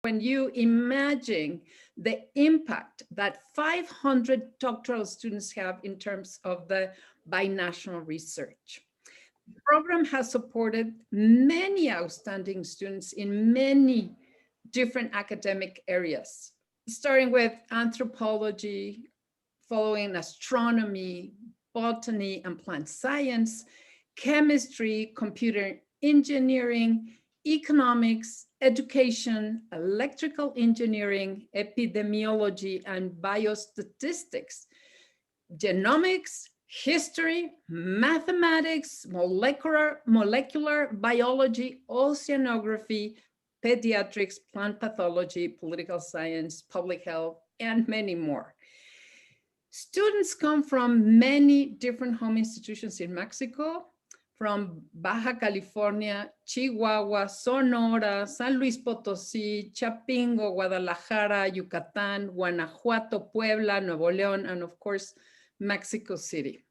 when you imagine the impact that 500 doctoral students have in terms of the binational research. The program has supported many outstanding students in many different academic areas, starting with anthropology, following astronomy, botany and plant science, chemistry, computer engineering, economics, education, electrical engineering, epidemiology and biostatistics, genomics, history, mathematics, molecular biology, oceanography, pediatrics, plant pathology, political science, public health, and many more. Students come from many different home institutions in Mexico, from Baja California, Chihuahua, Sonora, San Luis Potosí, Chapingo, Guadalajara, Yucatán, Guanajuato, Puebla, Nuevo León, and of course, Mexico City.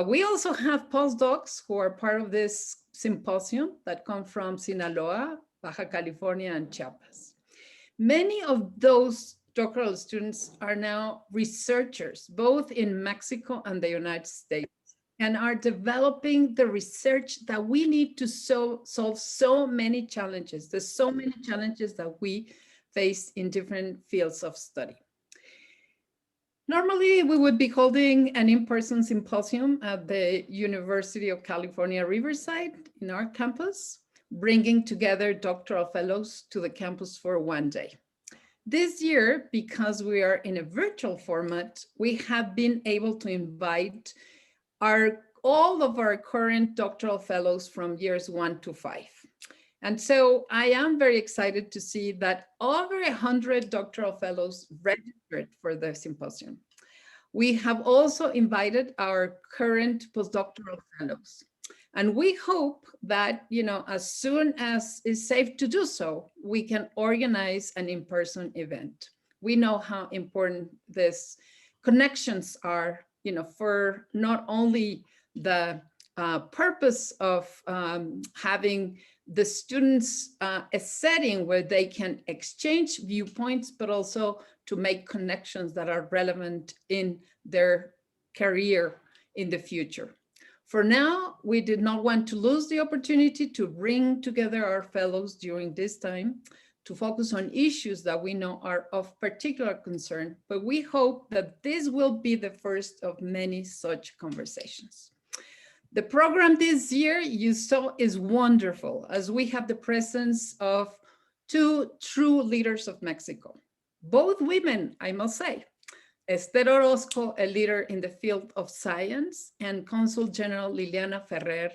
We also have postdocs who are part of this symposium that come from Sinaloa, Baja California, and Chiapas. Many of those doctoral students are now researchers, both in Mexico and the United States, and are developing the research that we need to solve so many challenges. There's so many challenges that we face in different fields of study. Normally, we would be holding an in-person symposium at the University of California, Riverside in our campus, bringing together doctoral fellows to the campus for one day. This year, because we are in a virtual format, we have been able to invite all of our current doctoral fellows from years 1 to 5. And so I am very excited to see that over 100 doctoral fellows registered for the symposium. We have also invited our current postdoctoral fellows. And we hope that, as soon as it's safe to do so, we can organize an in-person event. We know how important these connections are, for not only the purpose of having the students a setting where they can exchange viewpoints, but also to make connections that are relevant in their career in the future. For now, we did not want to lose the opportunity to bring together our fellows during this time to focus on issues that we know are of particular concern, but we hope that this will be the first of many such conversations. The program this year, you saw, is wonderful, as we have the presence of 2 true leaders of Mexico, both women, I must say. Esther Orozco, a leader in the field of science, and Consul General Liliana Ferrer,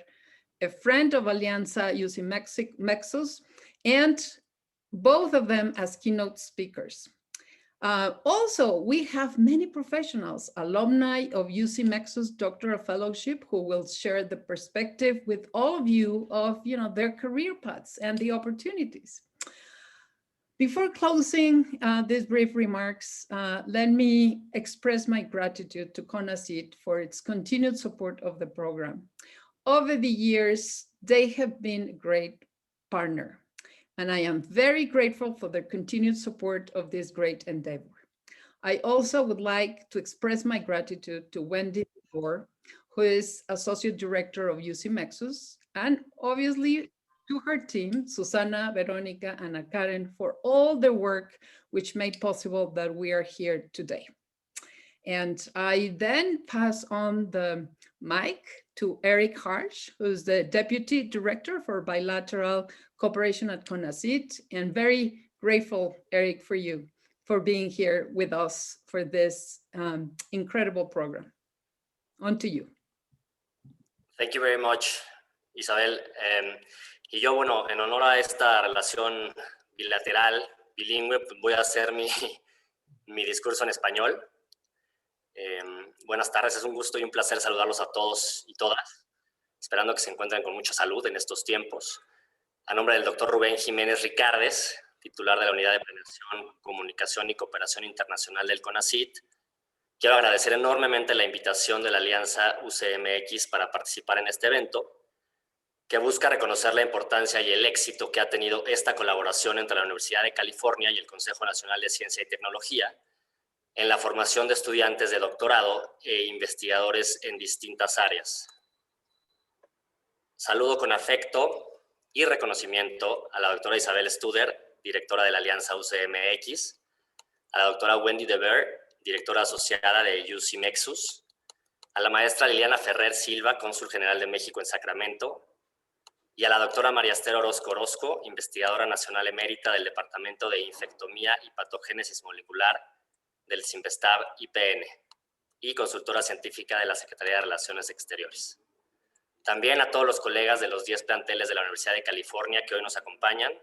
a friend of Alianza UC Mexus, and both of them as keynote speakers. Also, we have many professionals, alumni of UC Mexus Doctoral Fellowship, who will share the perspective with all of you of their career paths and the opportunities. Before closing these brief remarks, let me express my gratitude to CONACYT for its continued support of the program. Over the years, they have been a great partner, and I am very grateful for their continued support of this great endeavor. I also would like to express my gratitude to Wendy Moore, who is Associate Director of UC Mexus, and obviously to her team, Susana, Veronica, and Ana Karen, for all the work which made possible that we are here today. And I then pass on the mic to Eric Harsh, who's the Deputy Director for Bilateral Cooperation at CONACYT, and very grateful, Eric, for you for being here with us for this incredible program. On to you. Thank you very much, Isabel. Y yo, bueno, en honor a esta relación bilateral, bilingüe, pues voy a hacer mi discurso en español. Buenas tardes, es un gusto y un placer saludarlos a todos y todas, esperando que se encuentren con mucha salud en estos tiempos. A nombre del doctor Rubén Jiménez Ricardes, titular de la Unidad de Planeación, Comunicación y Cooperación Internacional del CONACYT, quiero agradecer enormemente la invitación de la Alianza UCMX para participar en este evento, que busca reconocer la importancia y el éxito que ha tenido esta colaboración entre la Universidad de California y el Consejo Nacional de Ciencia y Tecnología en la formación de estudiantes de doctorado e investigadores en distintas áreas. Saludo con afecto y reconocimiento a la doctora Isabel Studer, directora de la Alianza UCMX, a la doctora Wendy DeBeer, directora asociada de UC Nexus, a la maestra Liliana Ferrer Silva, cónsul general de México en Sacramento, y a la doctora María Esther Orozco Orozco, investigadora nacional emérita del Departamento de Infectomía y Patogénesis Molecular del CIMBESTAB IPN y consultora científica de la Secretaría de Relaciones Exteriores. También a todos los colegas de los 10 planteles de la Universidad de California que hoy nos acompañan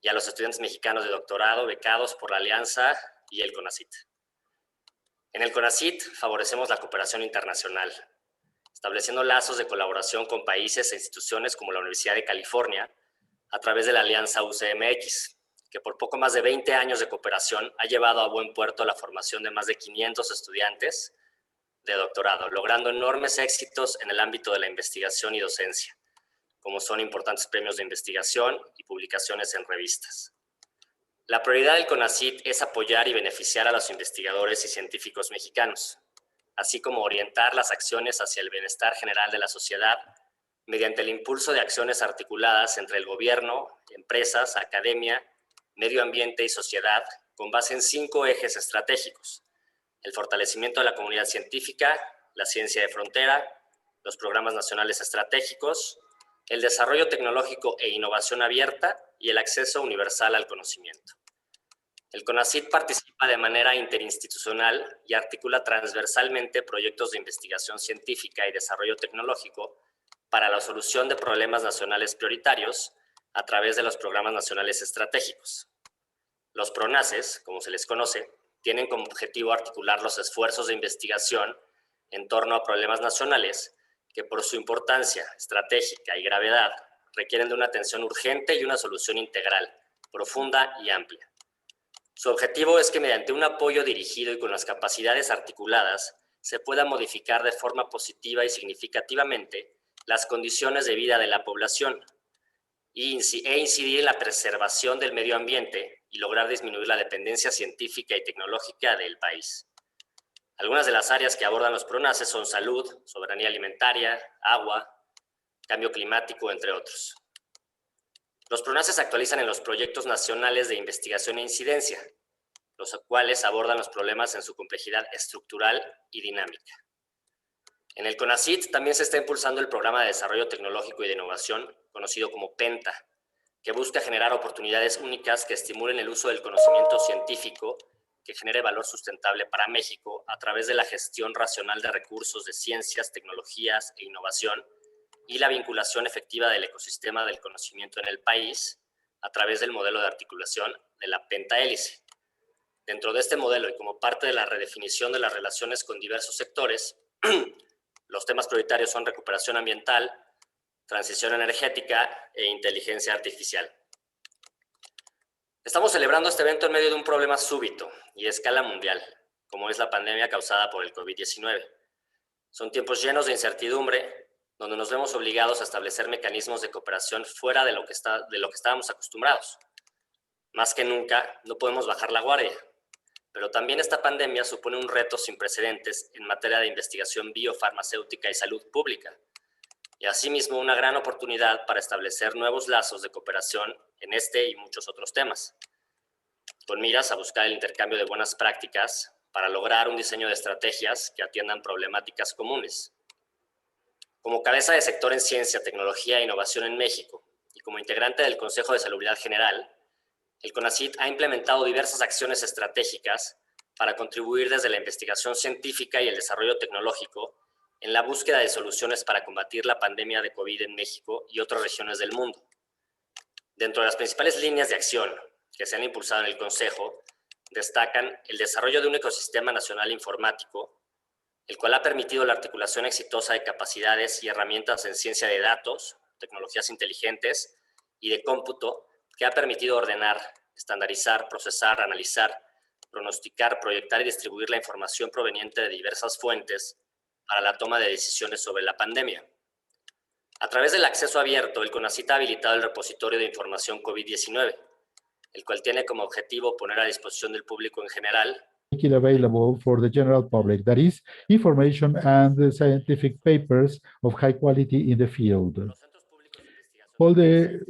y a los estudiantes mexicanos de doctorado becados por la Alianza y el CONACYT. En el CONACYT favorecemos la cooperación internacional, estableciendo lazos de colaboración con países e instituciones como la Universidad de California a través de la Alianza UCMX, que por poco más de 20 años de cooperación ha llevado a buen puerto la formación de más de 500 estudiantes de doctorado, logrando enormes éxitos en el ámbito de la investigación y docencia, como son importantes premios de investigación y publicaciones en revistas. La prioridad del CONACYT es apoyar y beneficiar a los investigadores y científicos mexicanos, así como orientar las acciones hacia el bienestar general de la sociedad mediante el impulso de acciones articuladas entre el gobierno, empresas, academia, medio ambiente y sociedad, con base en 5 ejes estratégicos: el fortalecimiento de la comunidad científica, la ciencia de frontera, los programas nacionales estratégicos, el desarrollo tecnológico e innovación abierta y el acceso universal al conocimiento. El CONACYT participa de manera interinstitucional y articula transversalmente proyectos de investigación científica y desarrollo tecnológico para la solución de problemas nacionales prioritarios a través de los programas nacionales estratégicos. Los PRONACES, como se les conoce, tienen como objetivo articular los esfuerzos de investigación en torno a problemas nacionales que por su importancia estratégica y gravedad requieren de una atención urgente y una solución integral, profunda y amplia. Su objetivo es que mediante un apoyo dirigido y con las capacidades articuladas se pueda modificar de forma positiva y significativamente las condiciones de vida de la población e incidir en la preservación del medio ambiente y lograr disminuir la dependencia científica y tecnológica del país. Algunas de las áreas que abordan los PRONACES son salud, soberanía alimentaria, agua, cambio climático, entre otros. Los PRONACES actualizan en los proyectos nacionales de investigación e incidencia, los cuales abordan los problemas en su complejidad estructural y dinámica. En el CONACYT también se está impulsando el Programa de Desarrollo Tecnológico y de Innovación, conocido como PENTA, que busca generar oportunidades únicas que estimulen el uso del conocimiento científico que genere valor sustentable para México a través de la gestión racional de recursos de ciencias, tecnologías e innovación y la vinculación efectiva del ecosistema del conocimiento en el país a través del modelo de articulación de la pentahélice. Dentro de este modelo y como parte de la redefinición de las relaciones con diversos sectores, los temas prioritarios son recuperación ambiental, transición energética e inteligencia artificial. Estamos celebrando este evento en medio de un problema súbito y a escala mundial, como es la pandemia causada por el COVID-19. Son tiempos llenos de incertidumbre, donde nos vemos obligados a establecer mecanismos de cooperación fuera de lo que estábamos acostumbrados. Más que nunca, no podemos bajar la guardia, pero también esta pandemia supone un reto sin precedentes en materia de investigación biofarmacéutica y salud pública, y asimismo una gran oportunidad para establecer nuevos lazos de cooperación en este y muchos otros temas, con miras a buscar el intercambio de buenas prácticas para lograr un diseño de estrategias que atiendan problemáticas comunes. Como cabeza de sector en ciencia, tecnología e innovación en México y como integrante del Consejo de Salubridad General, el CONACYT ha implementado diversas acciones estratégicas para contribuir desde la investigación científica y el desarrollo tecnológico en la búsqueda de soluciones para combatir la pandemia de COVID en México y otras regiones del mundo. Dentro de las principales líneas de acción que se han impulsado en el Consejo, destacan el desarrollo de un ecosistema nacional informático, el cual ha permitido la articulación exitosa de capacidades y herramientas en ciencia de datos, tecnologías inteligentes y de cómputo, que ha permitido ordenar, estandarizar, procesar, analizar, pronosticar, proyectar y distribuir la información proveniente de diversas fuentes para la toma de decisiones sobre la pandemia. A través del acceso abierto, el CONACYT ha habilitado el repositorio de información COVID-19, el cual tiene como objetivo poner a disposición del público en general make it available for the general public, that is, information and scientific papers of high quality in the field. los centros públicos de investigación. All the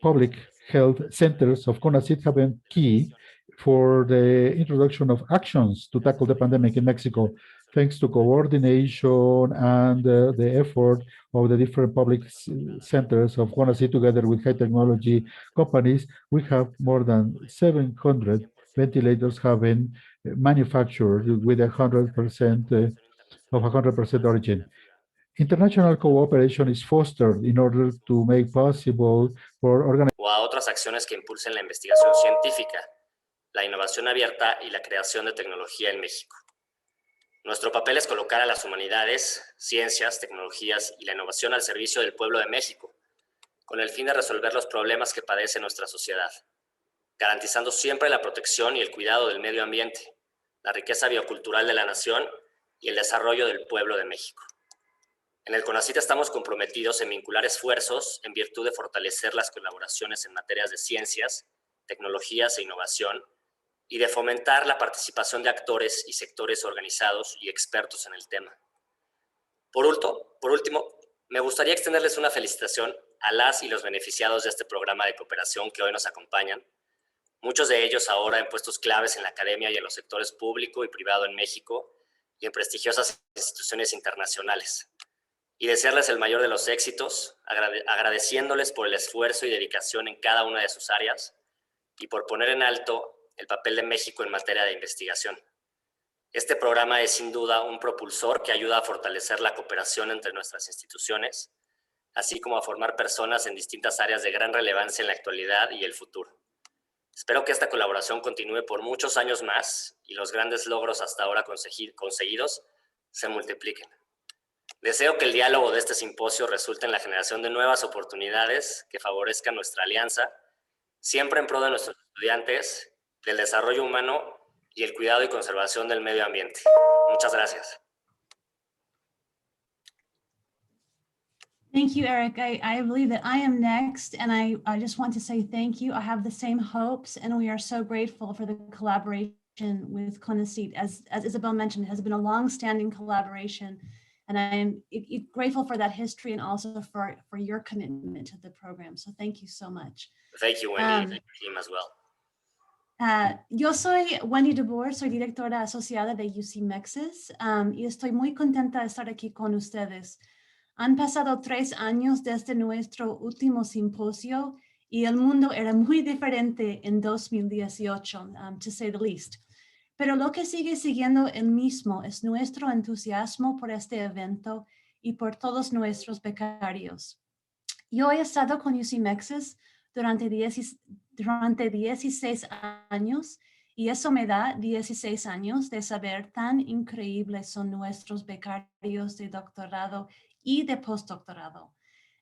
public health centers of CONACYT have been key for the introduction of actions to tackle the pandemic in Mexico, thanks to coordination and the effort of the different public centers of CONACYT together with high technology companies. We have more than 700 ventilators have been manufactured with 100% of 100% origin. International cooperation is fostered in order to make possible for organizations O a otras acciones que impulsen la investigación científica, la innovación abierta y la creación de tecnología en México. Nuestro papel es colocar a las humanidades, ciencias, tecnologías y la innovación al servicio del pueblo de México, con el fin de resolver los problemas que padece nuestra sociedad, garantizando siempre la protección y el cuidado del medio ambiente, la riqueza biocultural de la nación y el desarrollo del pueblo de México. En el CONACYT estamos comprometidos en vincular esfuerzos en virtud de fortalecer las colaboraciones en materias de ciencias, tecnologías e innovación y de fomentar la participación de actores y sectores organizados y expertos en el tema. Por último, me gustaría extenderles una felicitación a las y los beneficiados de este programa de cooperación que hoy nos acompañan, muchos de ellos ahora en puestos claves en la academia y en los sectores público y privado en México y en prestigiosas instituciones internacionales. Y desearles el mayor de los éxitos, agradeciéndoles por el esfuerzo y dedicación en cada una de sus áreas y por poner en alto el papel de México en materia de investigación. Este programa es sin duda un propulsor que ayuda a fortalecer la cooperación entre nuestras instituciones, así como a formar personas en distintas áreas de gran relevancia en la actualidad y el futuro. Espero que esta colaboración continúe por muchos años más y los grandes logros hasta ahora conseguidos se multipliquen. Deseo que el diálogo de este simposio resulte en la generación de nuevas oportunidades que favorezcan nuestra alianza, siempre en pro de nuestros estudiantes, del desarrollo humano y el cuidado y conservación del medio ambiente. Muchas gracias. Thank you, Eric. I believe that I am next, and I just want to say thank you. I have the same hopes, and we are so grateful for the collaboration with CONACYT. As Isabel mentioned, it has been a long-standing collaboration, and I am grateful for that history and also for your commitment to the program. So thank you so much. Thank you, Wendy. Thank you, team as well. Yo soy Wendy DeBoer, soy directora asociada de UC Mexis, y estoy muy contenta de estar aquí con ustedes. Han pasado 3 años desde nuestro último simposio y el mundo era muy diferente en 2018, to say the least. Pero lo que sigue siguiendo el mismo es nuestro entusiasmo por este evento y por todos nuestros becarios. Yo he estado con UC Mexis durante 16 años y eso me da 16 años de saber tan increíbles son nuestros becarios de doctorado y de postdoctorado.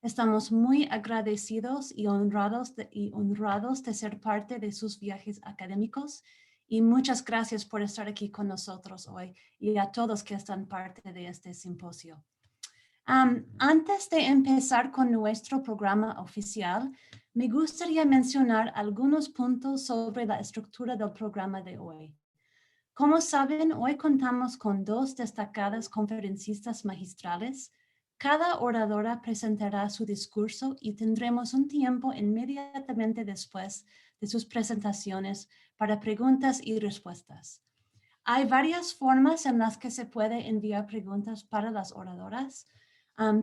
Estamos muy agradecidos y honrados de ser parte de sus viajes académicos y muchas gracias por estar aquí con nosotros hoy y a todos que están parte de este simposio. Antes de empezar con nuestro programa oficial, me gustaría mencionar algunos puntos sobre la estructura del programa de hoy. Como saben, hoy contamos con 2 destacadas conferencistas magistrales. Cada oradora presentará su discurso y tendremos un tiempo inmediatamente después de sus presentaciones para preguntas y respuestas. Hay varias formas en las que se puede enviar preguntas para las oradoras.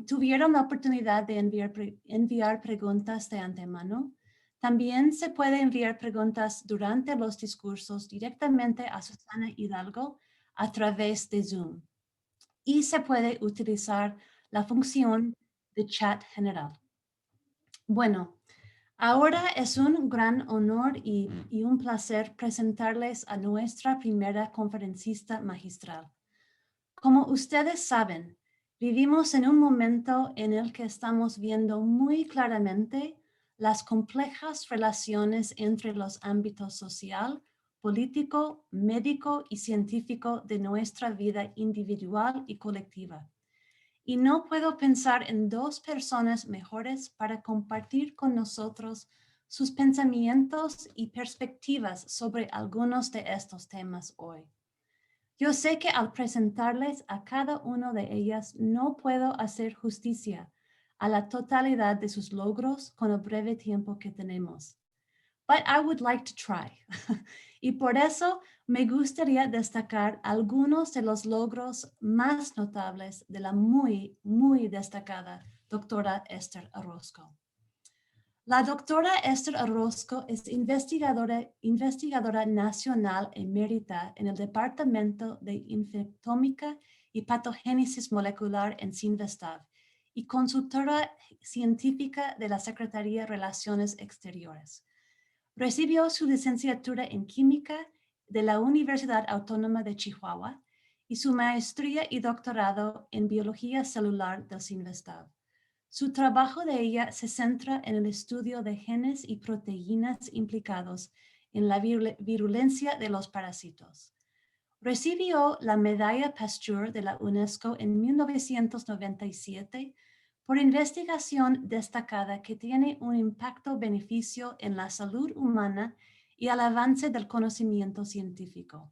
Tuvieron la oportunidad de enviar preguntas de antemano. También se puede enviar preguntas durante los discursos directamente a Susana Hidalgo a través de Zoom. Y se puede utilizar la función de chat general. Bueno, ahora es un gran honor y un placer presentarles a nuestra primera conferencista magistral. Como ustedes saben, vivimos en un momento en el que estamos viendo muy claramente las complejas relaciones entre los ámbitos social, político, médico y científico de nuestra vida individual y colectiva. y no puedo pensar en dos personas mejores para compartir con nosotros sus pensamientos y perspectivas sobre algunos de estos temas hoy. Yo sé que al presentarles a cada una de ellas no puedo hacer justicia a la totalidad de sus logros con el breve tiempo que tenemos. But I would like to try. Y por eso me gustaría destacar algunos de los logros más notables de la muy, muy destacada doctora Esther Orozco. La doctora Esther Orozco es investigadora nacional emérita en el Departamento de Infectómica y Patogénesis Molecular en CINVESTAV y consultora científica de la Secretaría de Relaciones Exteriores. Recibió su licenciatura en Química de la Universidad Autónoma de Chihuahua y su maestría y doctorado en Biología Celular del CINVESTAV. Su trabajo de ella se centra en el estudio de genes y proteínas implicados en la virulencia de los parásitos. Recibió la Medalla Pasteur de la UNESCO en 1997 por investigación destacada que tiene un impacto-beneficio en la salud humana y al avance del conocimiento científico.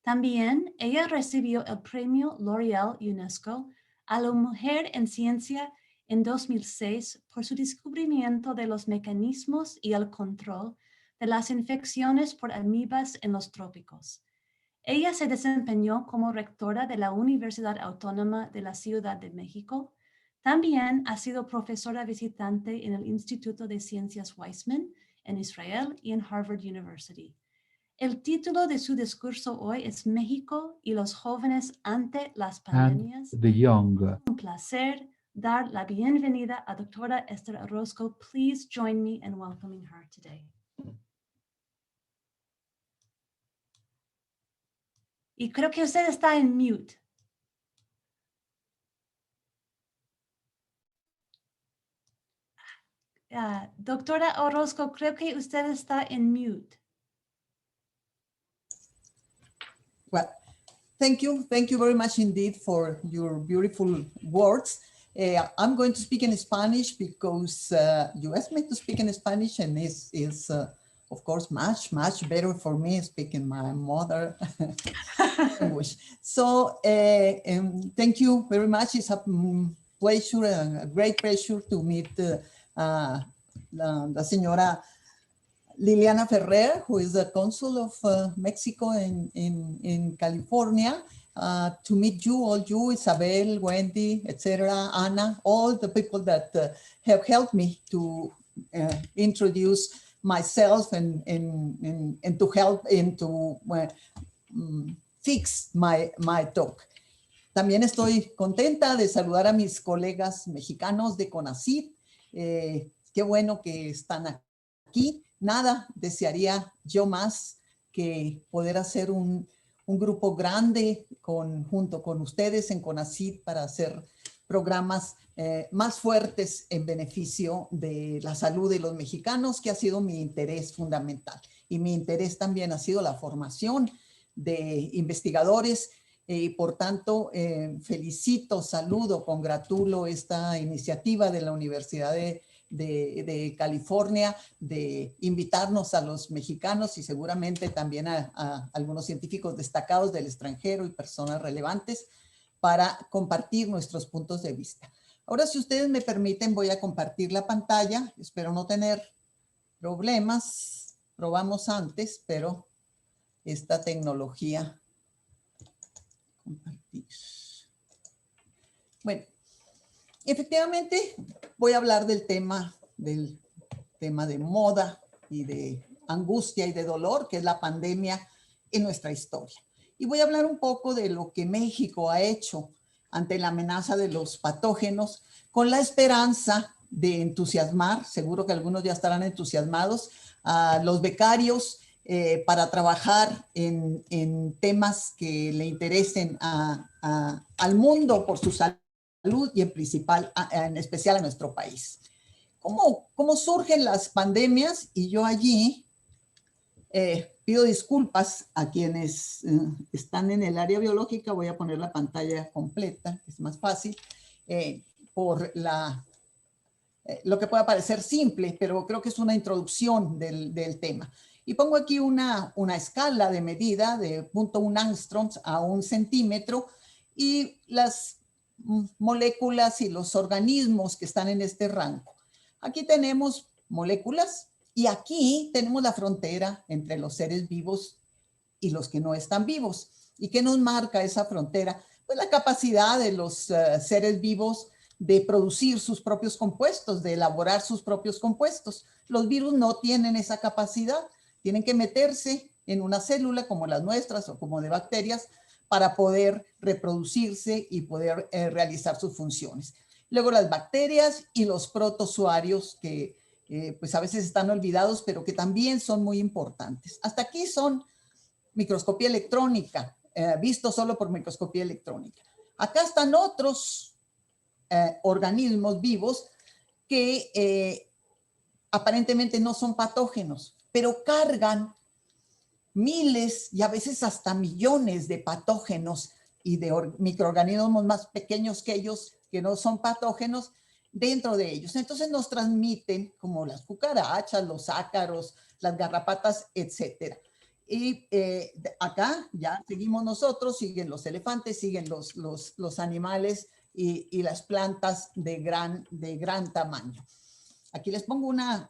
También ella recibió el premio L'Oréal UNESCO a la mujer en ciencia en 2006 por su descubrimiento de los mecanismos y el control de las infecciones por amibas en los trópicos. Ella se desempeñó como rectora de la Universidad Autónoma de la Ciudad de México. También ha sido profesora visitante en el Instituto de Ciencias Weizmann en Israel y en Harvard University. El título de su discurso hoy es México y los jóvenes ante las pandemias. And the young. Un placer dar la bienvenida a doctora Esther Orozco. Please join me in welcoming her today. Y creo que usted está en mute. Doctora Orozco, creo que usted está en mute. Well, thank you very much indeed for your beautiful words. I'm going to speak in Spanish because you asked me to speak in Spanish, and is of course much better for me speaking my mother language. So thank you very much. It's a pleasure, a great pleasure to meet la señora Liliana Ferrer, who is the consul of Mexico in California, to meet you, all you, Isabel, Wendy, etc., Anna, all the people that have helped me to introduce myself and to help and to fix my talk. También estoy contenta de saludar a mis colegas mexicanos de CONACYT. Qué bueno que están aquí. Nada desearía yo más que poder hacer un grupo grande junto con ustedes en CONACYT para hacer programas más fuertes en beneficio de la salud de los mexicanos, que ha sido mi interés fundamental. Y mi interés también ha sido la formación de investigadores y por tanto felicito, saludo, congratulo esta iniciativa de la Universidad de California de invitarnos a los mexicanos y seguramente también a algunos científicos destacados del extranjero y personas relevantes para compartir nuestros puntos de vista. Ahora, si ustedes me permiten, voy a compartir la pantalla. Espero no tener problemas. Probamos antes, pero esta tecnología. Compartir. Bueno, efectivamente voy a hablar del tema de moda y de angustia y de dolor, que es la pandemia en nuestra historia. Y voy a hablar un poco de lo que México ha hecho ante la amenaza de los patógenos, con la esperanza de entusiasmar, seguro que algunos ya estarán entusiasmados, a los becarios para trabajar en temas que le interesen al mundo por su salud y en especial a nuestro país. ¿Cómo surgen las pandemias? Y yo allí pido disculpas a quienes están en el área biológica. Voy a poner la pantalla completa, es más fácil. por lo que pueda parecer simple, pero creo que es una introducción del tema. Y pongo aquí una escala de medida de 0.1 angstroms a 1 centímetro y las moléculas y los organismos que están en este rango. Aquí tenemos moléculas y aquí tenemos la frontera entre los seres vivos y los que no están vivos. ¿Y qué nos marca esa frontera? Pues la capacidad de los seres vivos de producir sus propios compuestos, de elaborar sus propios compuestos. Los virus no tienen esa capacidad, tienen que meterse en una célula como las nuestras o como de bacterias para poder reproducirse y poder realizar sus funciones. Luego las bacterias y los protozoarios que pues a veces están olvidados, pero que también son muy importantes. Hasta aquí son microscopía electrónica, visto solo por microscopía electrónica. Acá están otros organismos vivos que aparentemente no son patógenos, pero cargan miles y a veces hasta millones de patógenos y de microorganismos más pequeños que ellos, que no son patógenos, dentro de ellos. Entonces nos transmiten como las cucarachas, los ácaros, las garrapatas, etcétera. Y acá ya seguimos nosotros, siguen los elefantes, siguen los animales y las plantas de gran tamaño. Aquí les pongo nada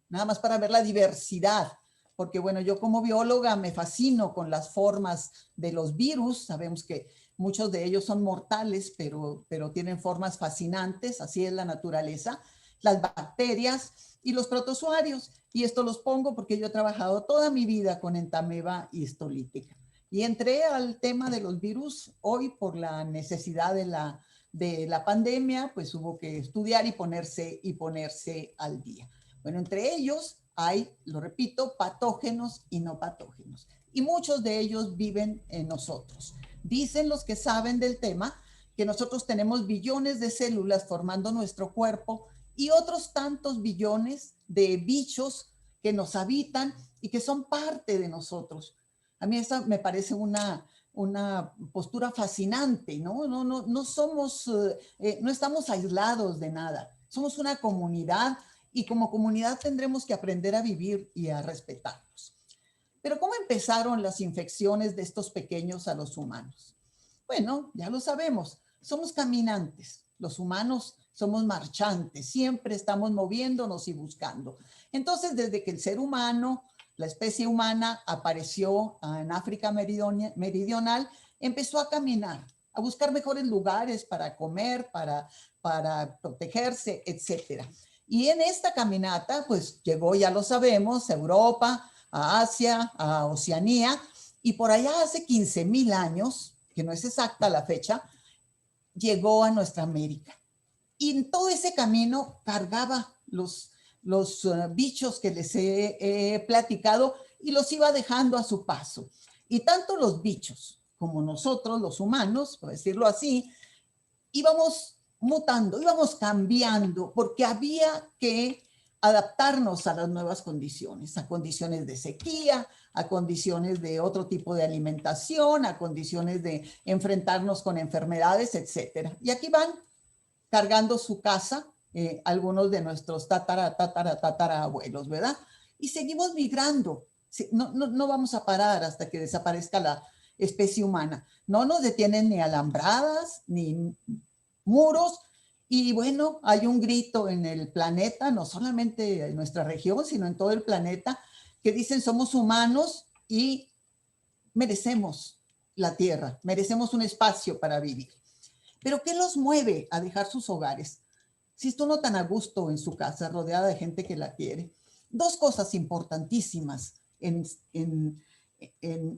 más para ver la diversidad, porque bueno, yo como bióloga me fascino con las formas de los virus. Sabemos que muchos de ellos son mortales, pero tienen formas fascinantes, así es la naturaleza. Las bacterias y los protozoarios. Y esto los pongo porque yo he trabajado toda mi vida con Entamoeba histolítica. Y entré al tema de los virus hoy por la necesidad de la pandemia, pues hubo que estudiar y ponerse al día. Bueno, entre ellos hay, lo repito, patógenos y no patógenos. Y muchos de ellos viven en nosotros. Dicen los que saben del tema que nosotros tenemos billones de células formando nuestro cuerpo y otros tantos billones de bichos que nos habitan y que son parte de nosotros. A mí esa me parece una postura fascinante, ¿no? No somos, no estamos aislados de nada. Somos una comunidad y como comunidad tendremos que aprender a vivir y a respetarnos. Pero ¿cómo empezaron las infecciones de estos pequeños a los humanos? Bueno, ya lo sabemos, somos caminantes. Los humanos somos marchantes, siempre estamos moviéndonos y buscando. Entonces, desde que el ser humano, la especie humana, apareció en África meridional, empezó a caminar, a buscar mejores lugares para comer, para protegerse, etc. Y en esta caminata, pues llegó, ya lo sabemos, a Europa, a Asia, a Oceanía, y por allá hace 15,000 años, que no es exacta la fecha, llegó a nuestra América. Y en todo ese camino cargaba los bichos que les he platicado y los iba dejando a su paso. Y tanto los bichos como nosotros, los humanos, por decirlo así, íbamos mutando, íbamos cambiando, porque había que adaptarnos a las nuevas condiciones, a condiciones de sequía, a condiciones de otro tipo de alimentación, a condiciones de enfrentarnos con enfermedades, etc. Y aquí van cargando su casa, algunos de nuestros tatarabuelos, ¿verdad? Y seguimos migrando. No vamos a parar hasta que desaparezca la especie humana. No nos detienen ni alambradas, ni muros. Y bueno, hay un grito en el planeta, no solamente en nuestra región, sino en todo el planeta, que dicen somos humanos y merecemos la tierra, merecemos un espacio para vivir. Pero ¿qué los mueve a dejar sus hogares? Si esto no tan a gusto en su casa, rodeada de gente que la quiere. Dos cosas importantísimas en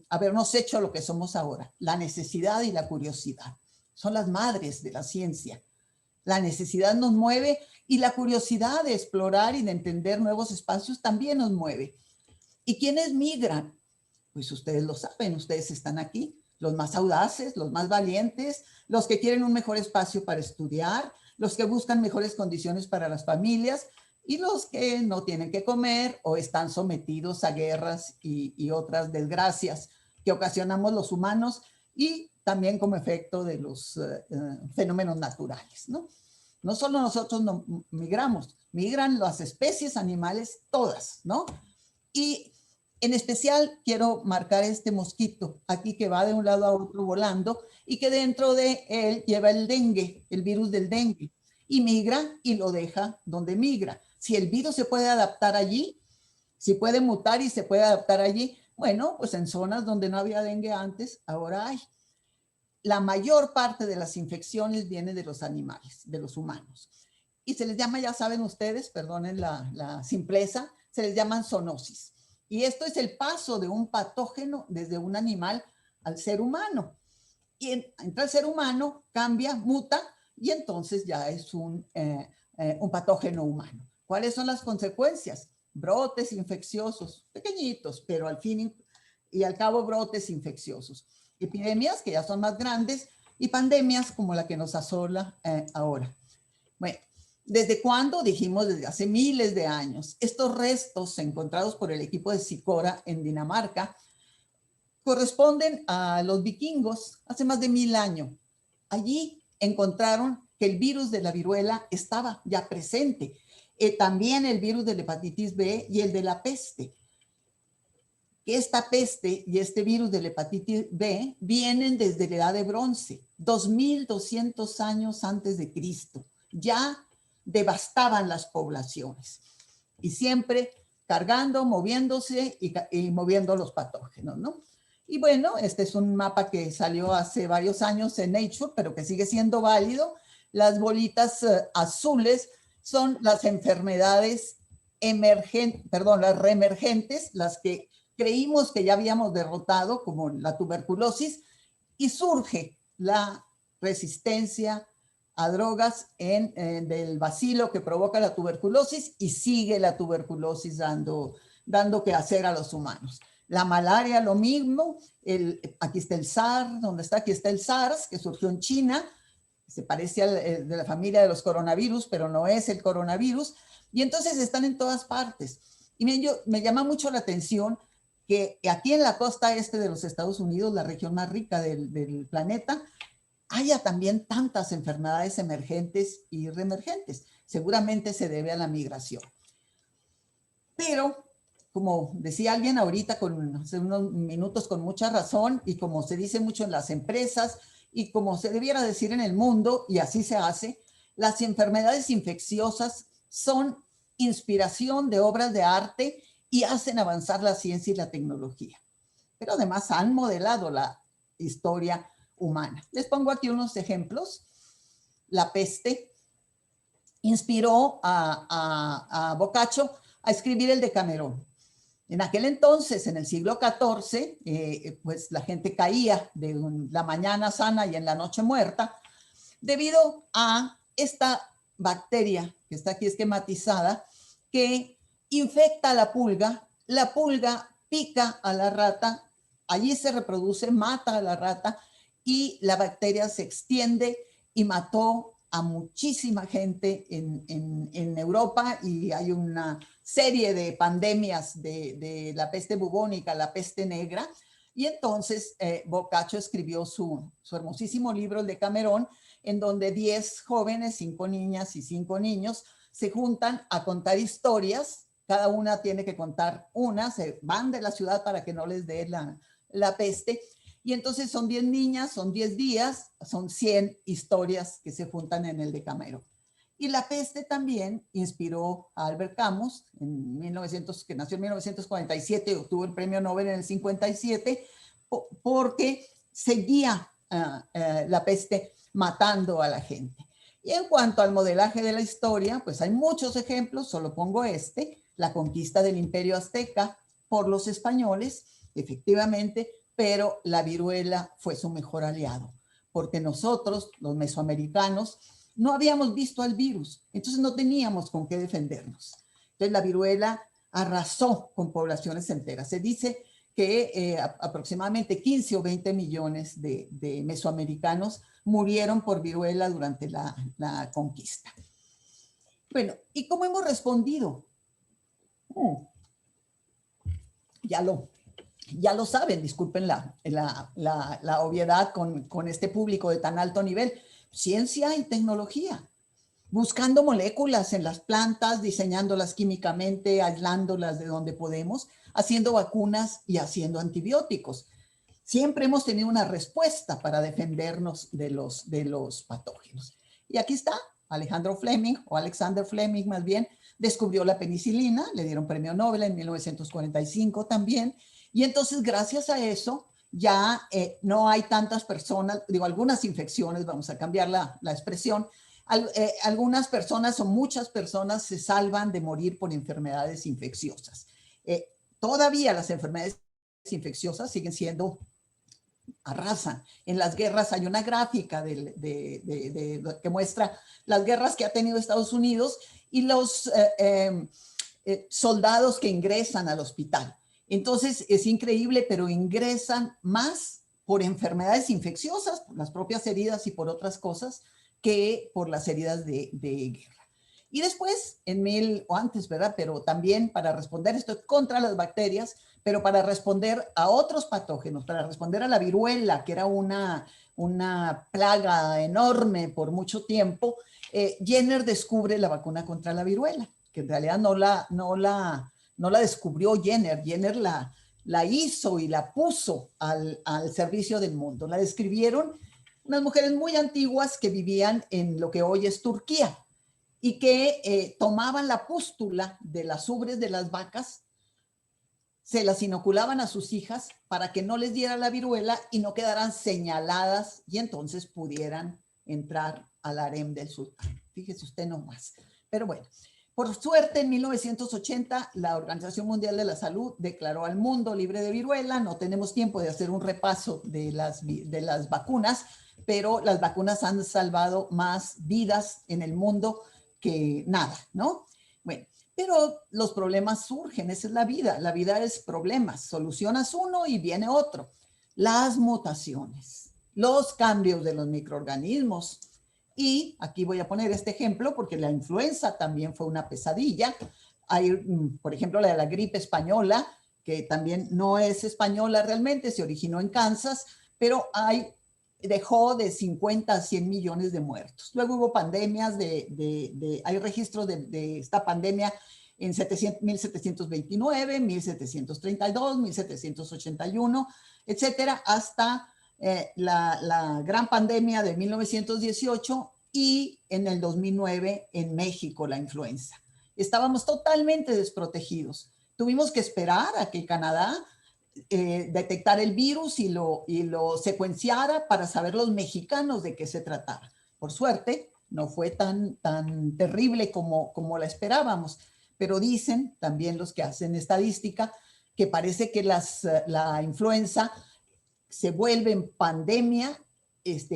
habernos hecho lo que somos ahora: la necesidad y la curiosidad. Son las madres de la ciencia. La necesidad nos mueve y la curiosidad de explorar y de entender nuevos espacios también nos mueve. ¿Y quiénes migran? Pues ustedes lo saben, ustedes están aquí. Los más audaces, los más valientes, los que quieren un mejor espacio para estudiar, los que buscan mejores condiciones para las familias y los que no tienen que comer o están sometidos a guerras y otras desgracias que ocasionamos los humanos y también como efecto de los fenómenos naturales, ¿no? No solo nosotros no migramos, migran las especies animales todas, ¿no? Y en especial quiero marcar este mosquito aquí que va de un lado a otro volando y que dentro de él lleva el dengue, el virus del dengue, y migra y lo deja donde migra. Si el virus se puede adaptar allí, si puede mutar y se puede adaptar allí, bueno, pues en zonas donde no había dengue antes, ahora hay. La mayor parte de las infecciones viene de los animales, de los humanos. Y se les llama, ya saben ustedes, perdonen la simpleza, se les llaman zoonosis. Y esto es el paso de un patógeno desde un animal al ser humano. Y entra el ser humano, cambia, muta, y entonces ya es un patógeno humano. ¿Cuáles son las consecuencias? Brotes infecciosos, pequeñitos, pero al fin y al cabo brotes infecciosos. Epidemias que ya son más grandes y pandemias como la que nos asola ahora. Bueno, ¿desde cuándo? Dijimos desde hace miles de años. Estos restos encontrados por el equipo de Sicora en Dinamarca corresponden a los vikingos hace más de 1000 años. Allí encontraron que el virus de la viruela estaba ya presente. También el virus de la hepatitis B y el de la peste. Esta peste y este virus de la hepatitis B vienen desde la edad de bronce, 2200 años antes de Cristo. Ya devastaban las poblaciones y siempre cargando, moviéndose y moviendo los patógenos, ¿no? Y bueno, este es un mapa que salió hace varios años en Nature, pero que sigue siendo válido. Las bolitas azules son las enfermedades las reemergentes, las que creímos que ya habíamos derrotado, como la tuberculosis, y surge la resistencia a drogas del bacilo que provoca la tuberculosis y sigue la tuberculosis dando que hacer a los humanos. La malaria, lo mismo. Aquí está el SARS, aquí está el SARS, que surgió en China, se parece al de la familia de los coronavirus, pero no es el coronavirus, y entonces están en todas partes. Y miren, me llama mucho la atención que aquí en la costa este de los Estados Unidos, la región más rica del planeta, haya también tantas enfermedades emergentes y reemergentes. Seguramente se debe a la migración. Pero, como decía alguien ahorita hace unos minutos con mucha razón, y como se dice mucho en las empresas, y como se debiera decir en el mundo, y así se hace, las enfermedades infecciosas son inspiración de obras de arte y hacen avanzar la ciencia y la tecnología. Pero además han modelado la historia humana. Les pongo aquí unos ejemplos. La peste inspiró a Boccaccio a escribir el Decamerón. En aquel entonces, en el siglo XIV, pues la gente caía de la mañana sana y en la noche muerta debido a esta bacteria que está aquí esquematizada, que infecta a la pulga pica a la rata, allí se reproduce, mata a la rata y la bacteria se extiende y mató a muchísima gente en Europa, y hay una serie de pandemias de la peste bubónica, la peste negra, y entonces Boccaccio escribió su hermosísimo libro, el Decamerón, en donde 10 jóvenes, 5 niñas y 5 niños, se juntan a contar historias. Cada una tiene que contar una, se van de la ciudad para que no les dé la peste. Y entonces son 10 niñas, son 10 días, son 100 historias que se juntan en el Decamerón. Y la peste también inspiró a Albert Camus, que nació en 1947 y obtuvo el premio Nobel en el 57, porque seguía la peste matando a la gente. Y en cuanto al modelaje de la historia, pues hay muchos ejemplos, solo pongo la conquista del Imperio Azteca por los españoles, efectivamente, pero la viruela fue su mejor aliado, porque nosotros, los mesoamericanos, no habíamos visto al virus, entonces no teníamos con qué defendernos. Entonces la viruela arrasó con poblaciones enteras. Se dice que aproximadamente 15 o 20 millones de mesoamericanos murieron por viruela durante la conquista. Bueno, ¿y cómo hemos respondido? ya lo saben, disculpen la obviedad con este público de tan alto nivel, ciencia y tecnología, buscando moléculas en las plantas, diseñándolas químicamente, aislándolas de donde podemos, haciendo vacunas y haciendo antibióticos. Siempre hemos tenido una respuesta para defendernos de los patógenos. Y aquí está, Alexander Fleming más bien, descubrió la penicilina, le dieron premio Nobel en 1945 también, y entonces gracias a eso ya no hay tantas personas, digo, algunas infecciones, vamos a cambiar la expresión, algunas personas o muchas personas se salvan de morir por enfermedades infecciosas. Todavía las enfermedades infecciosas siguen siendo, arrasan. En las guerras hay una gráfica que muestra las guerras que ha tenido Estados Unidos y los soldados que ingresan al hospital. Entonces es increíble, pero ingresan más por enfermedades infecciosas, por las propias heridas y por otras cosas, que por las heridas de guerra. Y después, o antes, ¿verdad? Pero también para responder, esto es contra las bacterias, pero para responder a otros patógenos, para responder a la viruela, que era una plaga enorme por mucho tiempo, Jenner descubre la vacuna contra la viruela, que en realidad no la descubrió Jenner. Jenner la hizo y la puso al servicio del mundo. La describieron unas mujeres muy antiguas que vivían en lo que hoy es Turquía y que tomaban la pústula de las ubres de las vacas, se las inoculaban a sus hijas para que no les diera la viruela y no quedaran señaladas y entonces pudieran entrar al harem del sultán. Fíjese usted nomás. Pero bueno, por suerte en 1980 la Organización Mundial de la Salud declaró al mundo libre de viruela. No tenemos tiempo de hacer un repaso de las vacunas, pero las vacunas han salvado más vidas en el mundo que nada, ¿no? Bueno, pero los problemas surgen, esa es la vida es problemas, solucionas uno y viene otro. Las mutaciones, los cambios de los microorganismos, y aquí voy a poner este ejemplo porque la influenza también fue una pesadilla. Hay, por ejemplo, la de la gripe española, que también no es española realmente, se originó en Kansas, pero dejó de 50 a 100 millones de muertos. Luego hubo pandemias hay registros de esta pandemia en 1729, 1732, 1781, etcétera, hasta la gran pandemia de 1918 y en el 2009 en México la influenza. Estábamos totalmente desprotegidos. Tuvimos que esperar a que Canadá detectar el virus y lo secuenciara para saber los mexicanos de qué se trataba. Por suerte, no fue tan terrible como la esperábamos, pero dicen también los que hacen estadística que parece que la influenza se vuelve en pandemia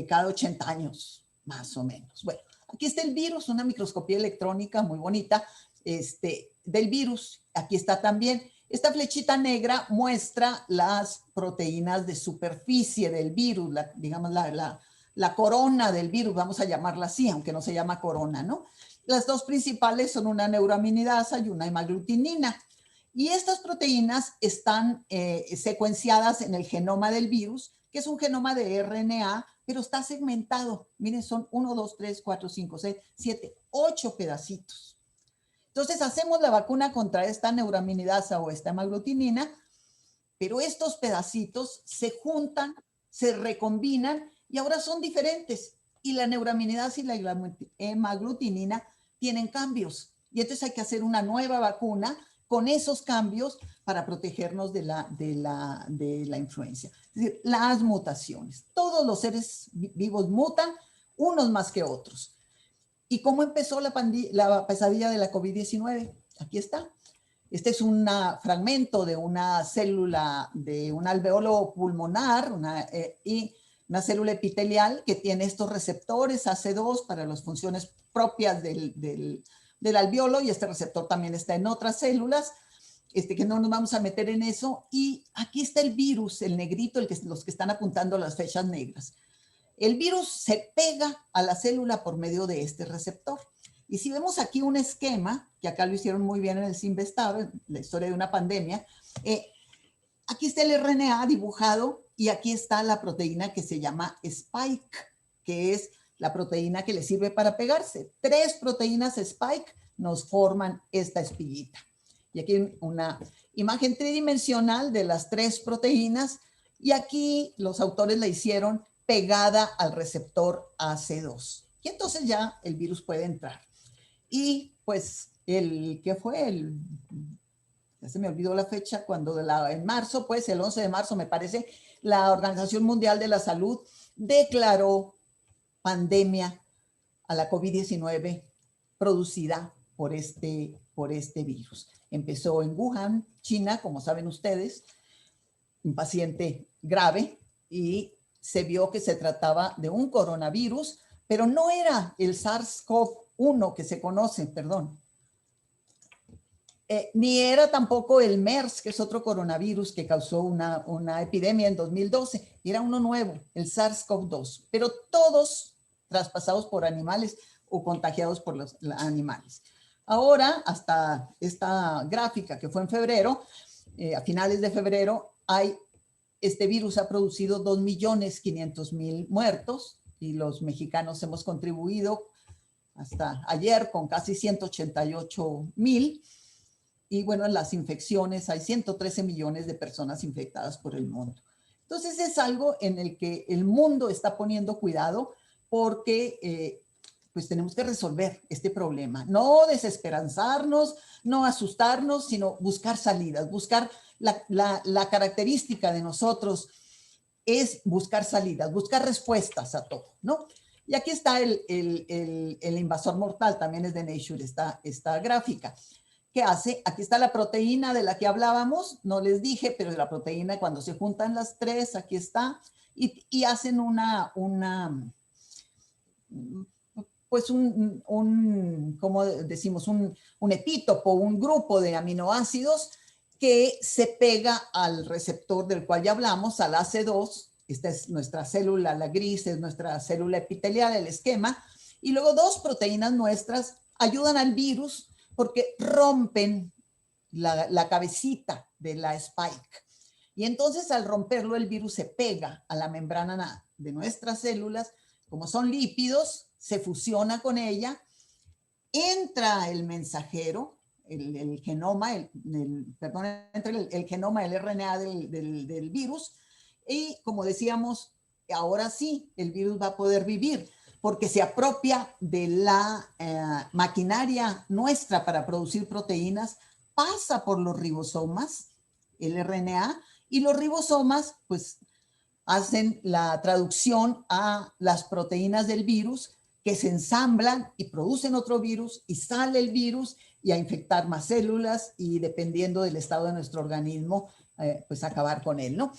cada 80 años, más o menos. Bueno, aquí está el virus, una microscopía electrónica muy bonita del virus. Aquí está también. Esta flechita negra muestra las proteínas de superficie del virus, digamos la corona del virus, vamos a llamarla así, aunque no se llama corona, ¿no? Las dos principales son una neuraminidasa y una hemaglutinina. Y estas proteínas están secuenciadas en el genoma del virus, que es un genoma de RNA, pero está segmentado. Miren, son 1, 2, 3, 4, 5, 6, 7, 8 pedacitos. Entonces hacemos la vacuna contra esta neuraminidasa o esta hemaglutinina, pero estos pedacitos se juntan, se recombinan y ahora son diferentes. Y la neuraminidasa y la hemaglutinina tienen cambios. Y entonces hay que hacer una nueva vacuna con esos cambios para protegernos de la influenza. Es decir, las mutaciones. Todos los seres vivos mutan, unos más que otros. ¿Y cómo empezó la pesadilla de la COVID-19? Aquí está. Este es un fragmento de una célula de un alveolo pulmonar y una célula epitelial que tiene estos receptores AC2 para las funciones propias del alveolo, y este receptor también está en otras células, que no nos vamos a meter en eso. Y aquí está el virus, el negrito, los que están apuntando las flechas negras. El virus se pega a la célula por medio de este receptor. Y si vemos aquí un esquema, que acá lo hicieron muy bien en el Simvestab, la historia de una pandemia, Aquí está el RNA dibujado y aquí está la proteína que se llama Spike, que es la proteína que le sirve para pegarse. 3 proteínas Spike nos forman esta espiguita. Y aquí una imagen tridimensional de las 3 proteínas y aquí los autores la hicieron pegada al receptor AC2. Y entonces ya el virus puede entrar. Y pues ¿qué fue? Ya se me olvidó la fecha, en marzo, pues el 11 de marzo me parece, la Organización Mundial de la Salud declaró pandemia a la COVID-19 producida por este virus. Empezó en Wuhan, China, como saben ustedes, un paciente grave y se vio que se trataba de un coronavirus, pero no era el SARS-CoV-1 que se conoce, perdón. Ni era tampoco el MERS, que es otro coronavirus que causó una epidemia en 2012. Era uno nuevo, el SARS-CoV-2, pero todos traspasados por animales o contagiados por los animales. Ahora, hasta esta gráfica que fue en febrero, a finales de febrero, este virus ha producido 2.500.000 muertos y los mexicanos hemos contribuido hasta ayer con casi 188.000. Y bueno, en las infecciones hay 113 millones de personas infectadas por el mundo. Entonces es algo en el que el mundo está poniendo cuidado porque pues tenemos que resolver este problema. No desesperanzarnos, no asustarnos, sino buscar salidas, buscar la característica de nosotros es buscar salidas, buscar respuestas a todo, ¿no? Y aquí está el invasor mortal, también es de Nature esta gráfica. ¿Qué hace? Aquí está la proteína de la que hablábamos, no les dije, pero la proteína cuando se juntan las 3, aquí está, y hacen pues ¿cómo decimos? Un epítopo, un grupo de aminoácidos que se pega al receptor del cual ya hablamos, al AC2, esta es nuestra célula, la gris es nuestra célula epitelial, el esquema, y luego 2 proteínas nuestras ayudan al virus porque rompen la cabecita de la spike. Y entonces al romperlo el virus se pega a la membrana de nuestras células, como son lípidos, se fusiona con ella, entra el mensajero, el genoma, entra el genoma, el RNA del virus, y como decíamos, ahora sí el virus va a poder vivir, porque se apropia de la maquinaria nuestra para producir proteínas, pasa por los ribosomas, el RNA, y los ribosomas pues hacen la traducción a las proteínas del virus que se ensamblan y producen otro virus y sale el virus y a infectar más células y dependiendo del estado de nuestro organismo, pues acabar con él, ¿no?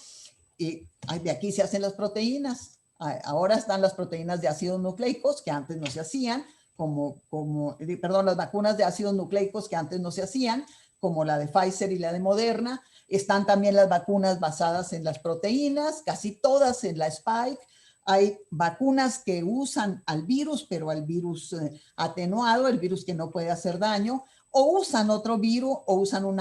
Y de aquí se hacen las proteínas. Ahora están las proteínas de ácidos nucleicos que antes no se hacían, las vacunas de ácidos nucleicos que antes no se hacían, como la de Pfizer y la de Moderna. Están también las vacunas basadas en las proteínas, casi todas en la Spike. Hay vacunas que usan al virus, pero al virus atenuado, el virus que no puede hacer daño, o usan otro virus o usan un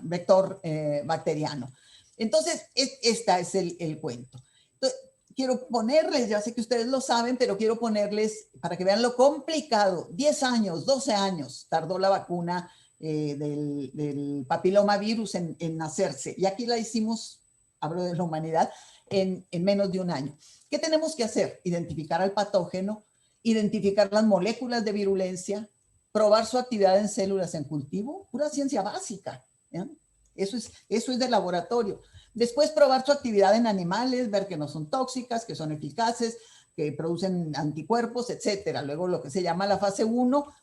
vector bacteriano. Entonces, este es el cuento. Entonces, quiero ponerles, ya sé que ustedes lo saben, pero quiero ponerles, para que vean lo complicado, 10 años, 12 años tardó la vacuna del papilomavirus en hacerse. Y aquí la hicimos, hablo de la humanidad, en menos de un año. ¿Qué tenemos que hacer? Identificar al patógeno, identificar las moléculas de virulencia, probar su actividad en células en cultivo, pura ciencia básica, ¿ya? Eso es de laboratorio. Después probar su actividad en animales, ver que no son tóxicas, que son eficaces, que producen anticuerpos, etcétera. Luego lo que se llama la fase 1,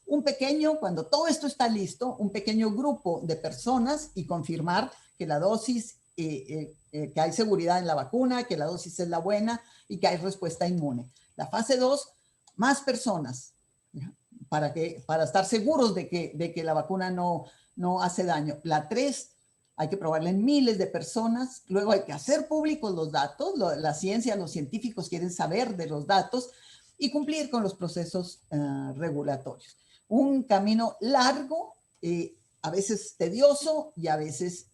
cuando todo esto está listo, un pequeño grupo de personas y confirmar que la dosis, que hay seguridad en la vacuna, que la dosis es la buena y que hay respuesta inmune. La fase 2, más personas, ¿ya? Para estar seguros de que la vacuna no hace daño. La 3, hay que probarla en miles de personas. Luego hay que hacer públicos los datos. La ciencia, los científicos quieren saber de los datos y cumplir con los procesos regulatorios. Un camino largo, a veces tedioso y a veces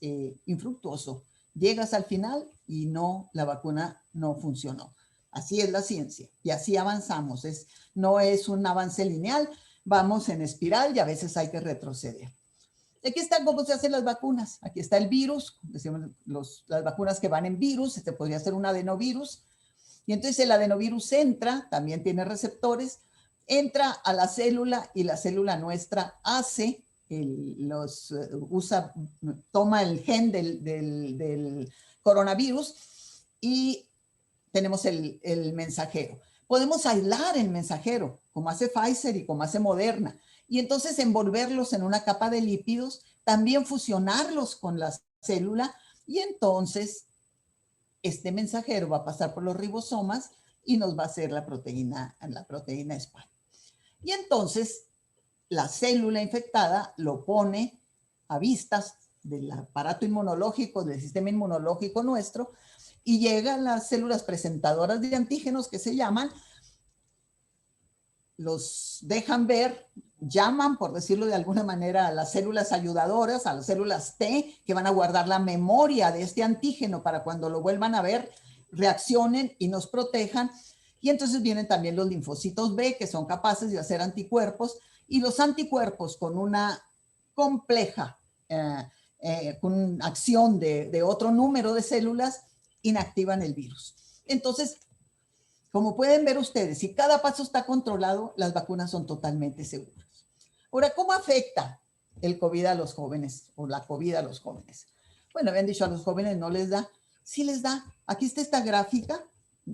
infructuoso. Llegas al final y no, la vacuna no funcionó. Así es la ciencia y así avanzamos. No es un avance lineal, vamos en espiral y a veces hay que retroceder. Aquí está cómo se hacen las vacunas. Aquí está el virus, decimos las vacunas que van en virus, este podría ser un adenovirus. Y entonces el adenovirus entra, también tiene receptores, entra a la célula y la célula nuestra hace, toma el gen del coronavirus y tenemos el mensajero. Podemos aislar el mensajero, como hace Pfizer y como hace Moderna, y entonces envolverlos en una capa de lípidos, también fusionarlos con la célula, y entonces este mensajero va a pasar por los ribosomas y nos va a hacer la proteína spike. Y entonces la célula infectada lo pone a vistas del aparato inmunológico, del sistema inmunológico nuestro, y llegan las células presentadoras de antígenos que se llaman, los dejan ver, llaman, por decirlo de alguna manera, a las células ayudadoras, a las células T, que van a guardar la memoria de este antígeno para cuando lo vuelvan a ver, reaccionen y nos protejan. Y entonces vienen también los linfocitos B, que son capaces de hacer anticuerpos, y los anticuerpos con una compleja con acción de otro número de células, inactivan el virus. Entonces, como pueden ver ustedes, si cada paso está controlado, las vacunas son totalmente seguras. Ahora, ¿cómo afecta el COVID a los jóvenes o la COVID a los jóvenes? Bueno, habían dicho a los jóvenes no les da. Sí les da. Aquí está esta gráfica,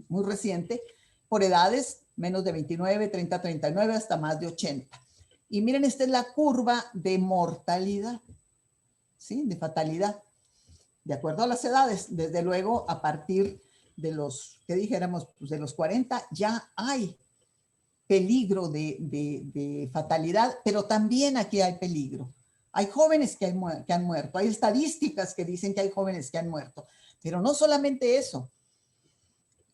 muy reciente, por edades, menos de 29, 30, 39, hasta más de 80. Y miren, esta es la curva de mortalidad, ¿sí? De fatalidad. De acuerdo a las edades, desde luego, a partir de los, ¿qué dijéramos? Pues de los 40 ya hay peligro de fatalidad, pero también aquí hay peligro. Hay jóvenes que han muerto, hay estadísticas que dicen que hay jóvenes que han muerto, pero no solamente eso.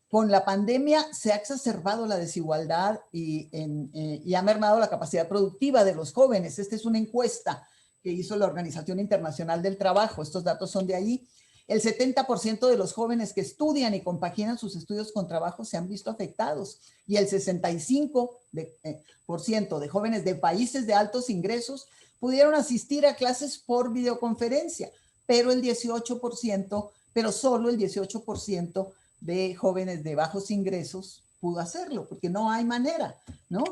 Con la pandemia se ha exacerbado la desigualdad y ha mermado la capacidad productiva de los jóvenes. Esta es una encuesta que hizo la Organización Internacional del Trabajo. Estos datos son de ahí. El 70% de los jóvenes que estudian y compaginan sus estudios con trabajo se han visto afectados, y el 65% de jóvenes de países de altos ingresos pudieron asistir a clases por videoconferencia, pero solo el 18% de jóvenes de bajos ingresos pudo hacerlo, porque no hay manera, ¿no?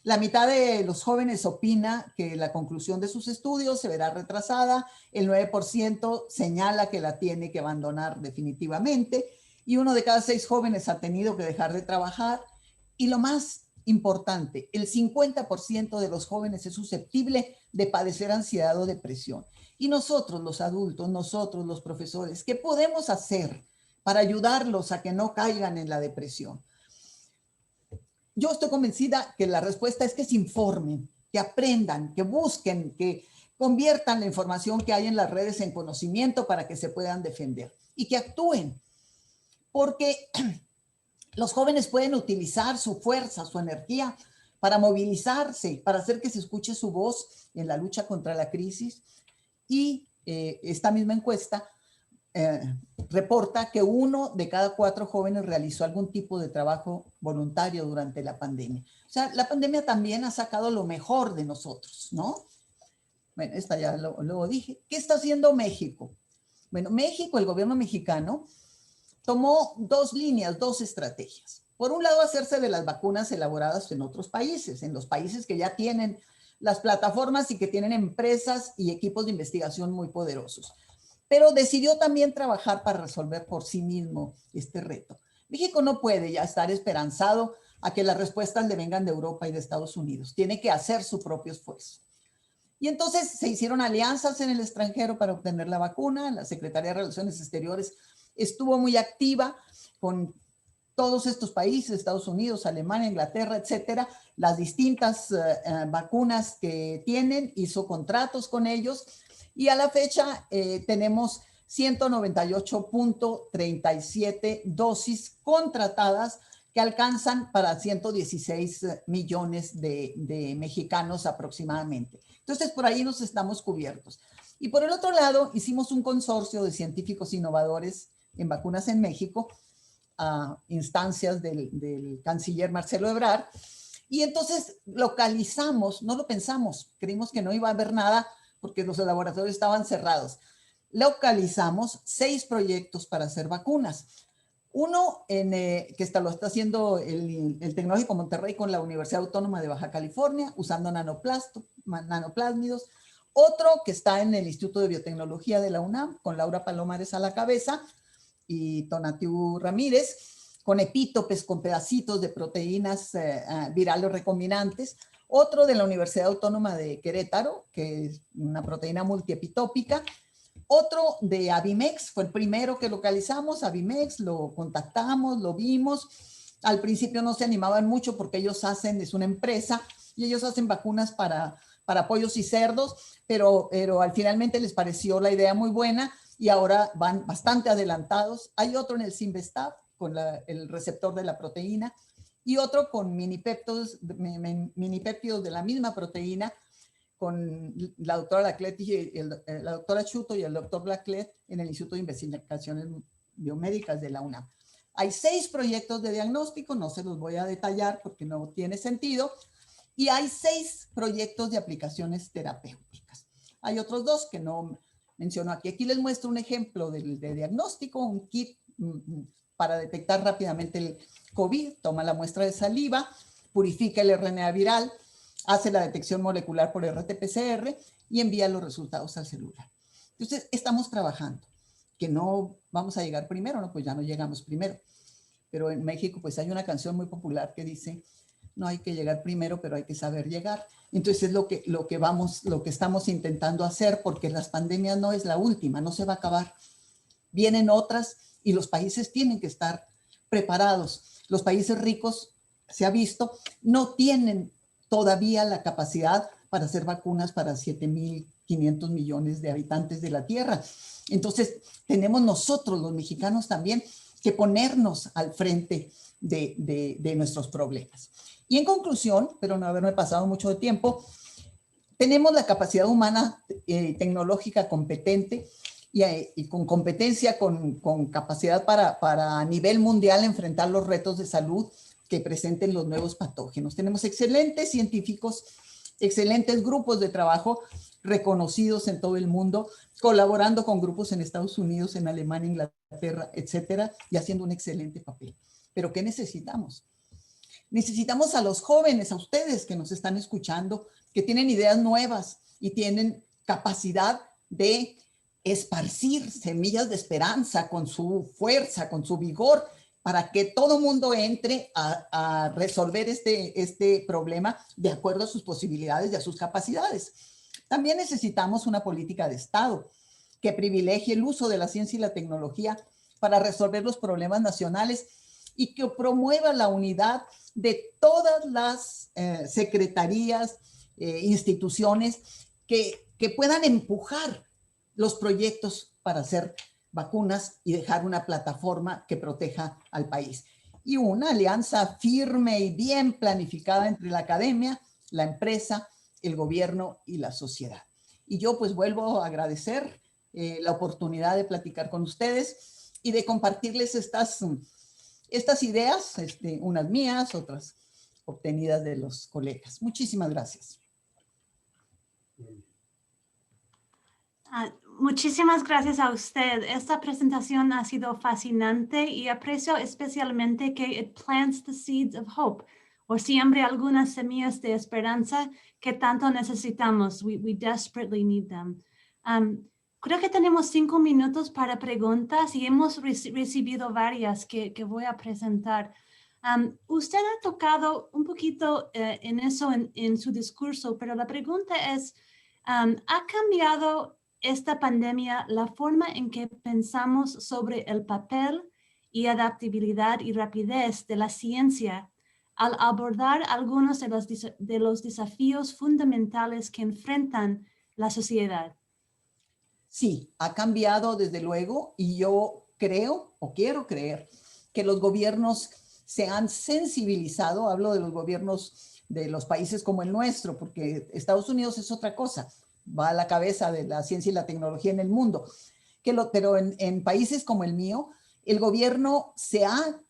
La mitad de los jóvenes opina que la conclusión de sus estudios se verá retrasada, el 9% señala que la tiene que abandonar definitivamente, y 1 de cada 6 jóvenes ha tenido que dejar de trabajar. Y lo más importante, el 50% de los jóvenes es susceptible de padecer ansiedad o depresión. Y nosotros, los adultos, nosotros, los profesores, ¿qué podemos hacer para ayudarlos a que no caigan en la depresión? Yo estoy convencida que la respuesta es que se informen, que aprendan, que busquen, que conviertan la información que hay en las redes en conocimiento para que se puedan defender, y que actúen, porque los jóvenes pueden utilizar su fuerza, su energía para movilizarse, para hacer que se escuche su voz en la lucha contra la crisis. Y esta misma encuesta reporta que 1 de cada 4 jóvenes realizó algún tipo de trabajo voluntario durante la pandemia. O sea, la pandemia también ha sacado lo mejor de nosotros, ¿no? Bueno, esta ya lo dije. ¿Qué está haciendo México? Bueno, México, el gobierno mexicano, tomó 2 líneas, 2 estrategias. Por un lado, hacerse de las vacunas elaboradas en otros países, en los países que ya tienen las plataformas y que tienen empresas y equipos de investigación muy poderosos. Pero decidió también trabajar para resolver por sí mismo este reto. México no puede ya estar esperanzado a que las respuestas le vengan de Europa y de Estados Unidos. Tiene que hacer su propio esfuerzo. Y entonces se hicieron alianzas en el extranjero para obtener la vacuna. La Secretaría de Relaciones Exteriores estuvo muy activa con todos estos países, Estados Unidos, Alemania, Inglaterra, etcétera, las distintas vacunas que tienen, hizo contratos con ellos. Y a la fecha tenemos 198.37 dosis contratadas que alcanzan para 116 millones de mexicanos aproximadamente. Entonces, por ahí nos estamos cubiertos. Y por el otro lado, hicimos un consorcio de científicos innovadores en vacunas en México, a instancias del canciller Marcelo Ebrard, y entonces localizamos, no lo pensamos, creímos que no iba a haber nada porque los laboratorios estaban cerrados. Localizamos 6 proyectos para hacer vacunas. Uno que lo está haciendo el Tecnológico Monterrey con la Universidad Autónoma de Baja California, usando nanoplásmidos. Otro que está en el Instituto de Biotecnología de la UNAM, con Laura Palomares a la cabeza y Tonatiu Ramírez, con epítopes, con pedacitos de proteínas virales recombinantes. Otro de la Universidad Autónoma de Querétaro, que es una proteína multiepitópica. Otro de Avimex, fue el primero que localizamos, Avimex, lo contactamos, lo vimos. Al principio no se animaban mucho porque ellos es una empresa, y ellos hacen vacunas para pollos y cerdos, pero finalmente les pareció la idea muy buena y ahora van bastante adelantados. Hay otro en el Simvestab, con el receptor de la proteína, y otro con minipéptidos de la misma proteína, con la doctora Laclet y la doctora Chuto y el doctor Laclet en el Instituto de Investigaciones Biomédicas de la UNAM. Hay 6 proyectos de diagnóstico, no se los voy a detallar porque no tiene sentido, y hay 6 proyectos de aplicaciones terapéuticas. Hay otros 2 que no menciono aquí. Aquí les muestro un ejemplo de diagnóstico, un kit para detectar rápidamente el COVID. Toma la muestra de saliva, purifica el RNA viral, hace la detección molecular por RT-PCR y envía los resultados al celular. Entonces, estamos trabajando. Que no vamos a llegar primero, ¿no? Pues ya no llegamos primero. Pero en México, pues hay una canción muy popular que dice, no hay que llegar primero, pero hay que saber llegar. Entonces, es lo que estamos intentando hacer, porque las pandemias no es la última, no se va a acabar. Vienen otras y los países tienen que estar preparados. Los países ricos, se ha visto, no tienen todavía la capacidad para hacer vacunas para 7.500 millones de habitantes de la Tierra. Entonces, tenemos nosotros, los mexicanos también, que ponernos al frente de nuestros problemas. Y en conclusión, pero no haberme pasado mucho de tiempo, tenemos la capacidad humana tecnológica competente y con competencia, con capacidad para a nivel mundial enfrentar los retos de salud que presenten los nuevos patógenos. Tenemos excelentes científicos, excelentes grupos de trabajo reconocidos en todo el mundo, colaborando con grupos en Estados Unidos, en Alemania, Inglaterra, etcétera, y haciendo un excelente papel. ¿Pero qué necesitamos? Necesitamos a los jóvenes, a ustedes que nos están escuchando, que tienen ideas nuevas y tienen capacidad de esparcir semillas de esperanza con su fuerza, con su vigor, para que todo mundo entre a resolver este problema de acuerdo a sus posibilidades y a sus capacidades. También necesitamos una política de Estado que privilegie el uso de la ciencia y la tecnología para resolver los problemas nacionales y que promueva la unidad de todas las secretarías, instituciones que puedan empujar los proyectos para hacer vacunas y dejar una plataforma que proteja al país. Y una alianza firme y bien planificada entre la academia, la empresa, el gobierno y la sociedad. Y yo pues vuelvo a agradecer la oportunidad de platicar con ustedes y de compartirles estas ideas, unas mías, otras obtenidas de los colegas. Muchísimas gracias. Muchísimas gracias a usted. Esta presentación ha sido fascinante y aprecio especialmente que it plants the seeds of hope, o siembra algunas semillas de esperanza que tanto necesitamos. We desperately need them. Creo que tenemos 5 minutos para preguntas y hemos recibido varias que voy a presentar. Usted ha tocado un poquito en eso en su discurso, pero la pregunta es, ¿ha cambiado esta pandemia la forma en que pensamos sobre el papel y adaptabilidad y rapidez de la ciencia al abordar algunos de los desafíos fundamentales que enfrentan la sociedad? Sí, ha cambiado desde luego y yo creo o quiero creer que los gobiernos se han sensibilizado, hablo de los gobiernos de los países como el nuestro, porque Estados Unidos es otra cosa, va a la cabeza de la ciencia y la tecnología en el mundo, pero en países como el mío, el gobierno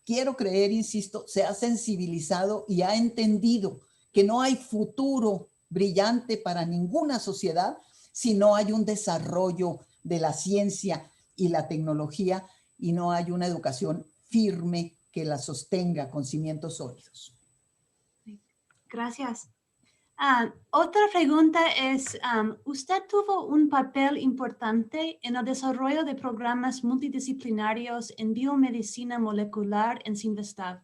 quiero creer, insisto, se ha sensibilizado y ha entendido que no hay futuro brillante para ninguna sociedad si no hay un desarrollo de la ciencia y la tecnología y no hay una educación firme que la sostenga con cimientos sólidos. Gracias. Otra pregunta es, usted tuvo un papel importante en el desarrollo de programas multidisciplinarios en biomedicina molecular en CINVESTAV.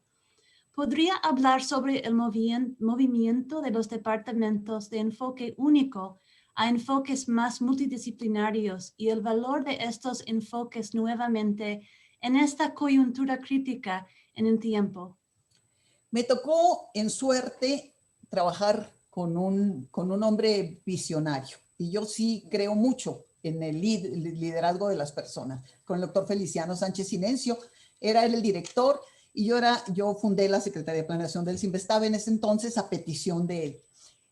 ¿Podría hablar sobre el movimiento de los departamentos de enfoque único a enfoques más multidisciplinarios y el valor de estos enfoques nuevamente en esta coyuntura crítica en el tiempo? Me tocó en suerte trabajar con un hombre visionario y yo sí creo mucho en el liderazgo de las personas. Con el doctor Feliciano Sánchez Inencio, era él el director y yo fundé la Secretaría de Planeación del CINVESTAV en ese entonces a petición de él.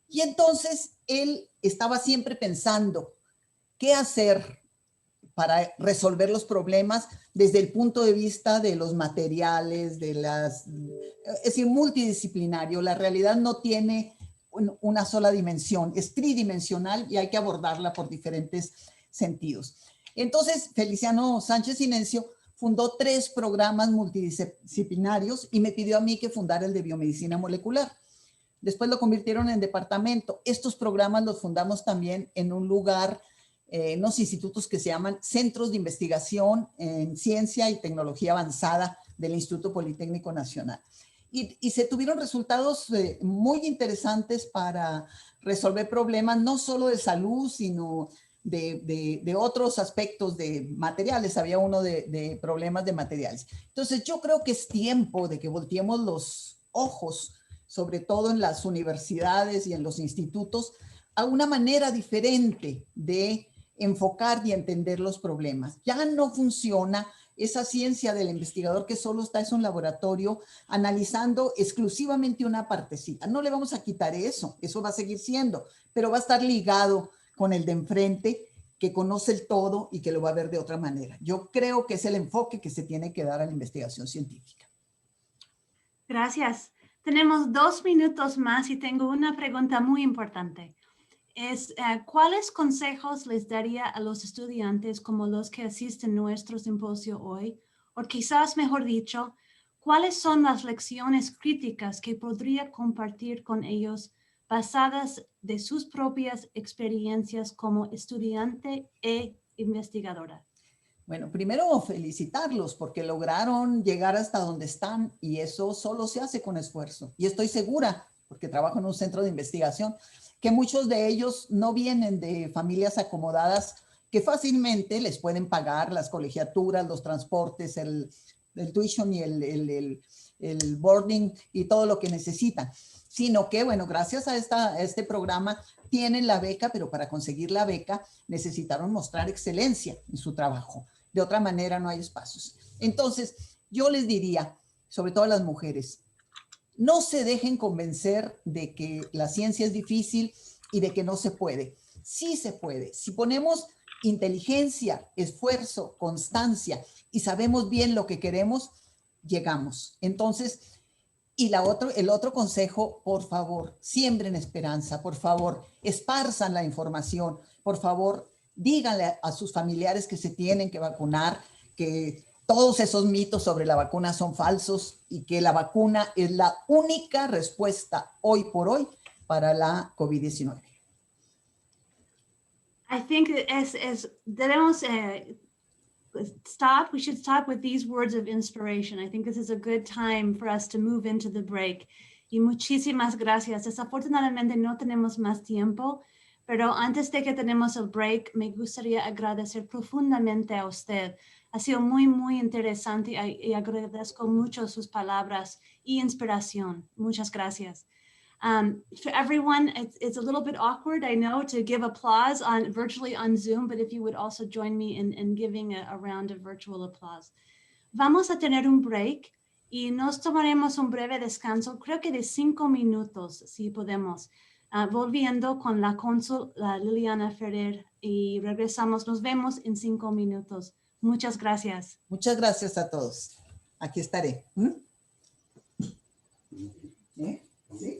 Y entonces él estaba siempre pensando qué hacer para resolver los problemas desde el punto de vista de los materiales, es decir, multidisciplinario. La realidad no tiene una sola dimensión, es tridimensional y hay que abordarla por diferentes sentidos. Entonces, Feliciano Sánchez Inencio fundó 3 programas multidisciplinarios y me pidió a mí que fundara el de biomedicina molecular. Después lo convirtieron en departamento. Estos programas los fundamos también en un lugar, unos institutos que se llaman Centros de Investigación en Ciencia y Tecnología Avanzada del Instituto Politécnico Nacional. Y se tuvieron resultados muy interesantes para resolver problemas no solo de salud, sino de otros aspectos de materiales. Había uno de problemas de materiales. Entonces yo creo que es tiempo de que volteemos los ojos, sobre todo en las universidades y en los institutos, a una manera diferente de enfocar y entender los problemas. Ya no funciona esa ciencia del investigador que solo está en un laboratorio analizando exclusivamente una partecita. No le vamos a quitar eso va a seguir siendo, pero va a estar ligado con el de enfrente que conoce el todo y que lo va a ver de otra manera. Yo creo que es el enfoque que se tiene que dar a la investigación científica. Gracias. Tenemos 2 minutos más y tengo una pregunta muy importante. ¿Cuáles consejos les daría a los estudiantes como los que asisten a nuestro simposio hoy? O quizás, mejor dicho, ¿cuáles son las lecciones críticas que podría compartir con ellos basadas de sus propias experiencias como estudiante e investigadora? Bueno, primero felicitarlos porque lograron llegar hasta donde están y eso solo se hace con esfuerzo. Y estoy segura, porque trabajo en un centro de investigación, que muchos de ellos no vienen de familias acomodadas que fácilmente les pueden pagar las colegiaturas, los transportes, el tuition y el boarding y todo lo que necesitan, sino que, bueno, gracias a este programa tienen la beca, pero para conseguir la beca necesitaron mostrar excelencia en su trabajo. De otra manera no hay espacios. Entonces, yo les diría, sobre todo a las mujeres, no se dejen convencer de que la ciencia es difícil y de que no se puede. Sí se puede. Si ponemos inteligencia, esfuerzo, constancia y sabemos bien lo que queremos, llegamos. Entonces, el otro consejo, por favor, siembren esperanza, por favor, esparzan la información, por favor, díganle a sus familiares que se tienen que vacunar, que todos esos mitos sobre la vacuna son falsos y que la vacuna es la única respuesta hoy por hoy para la COVID-19. I think debemos we should stop with these words of inspiration. I think this is a good time for us to move into the break. Y muchísimas gracias. Desafortunadamente no tenemos más tiempo, pero antes de que tenemos el break, me gustaría agradecer profundamente a usted. Ha sido muy, muy interesante y agradezco mucho sus palabras y inspiración. Muchas gracias. For everyone, it's a little bit awkward, I know, to give applause virtually on Zoom, but if you would also join me in giving a round of virtual applause. Vamos a tener un break y nos tomaremos un breve descanso, creo que de 5 minutos, si podemos, volviendo con la cónsul Liliana Ferrer y regresamos. Nos vemos en 5 minutos. Muchas gracias. Muchas gracias a todos. Aquí estaré. ¿Sí?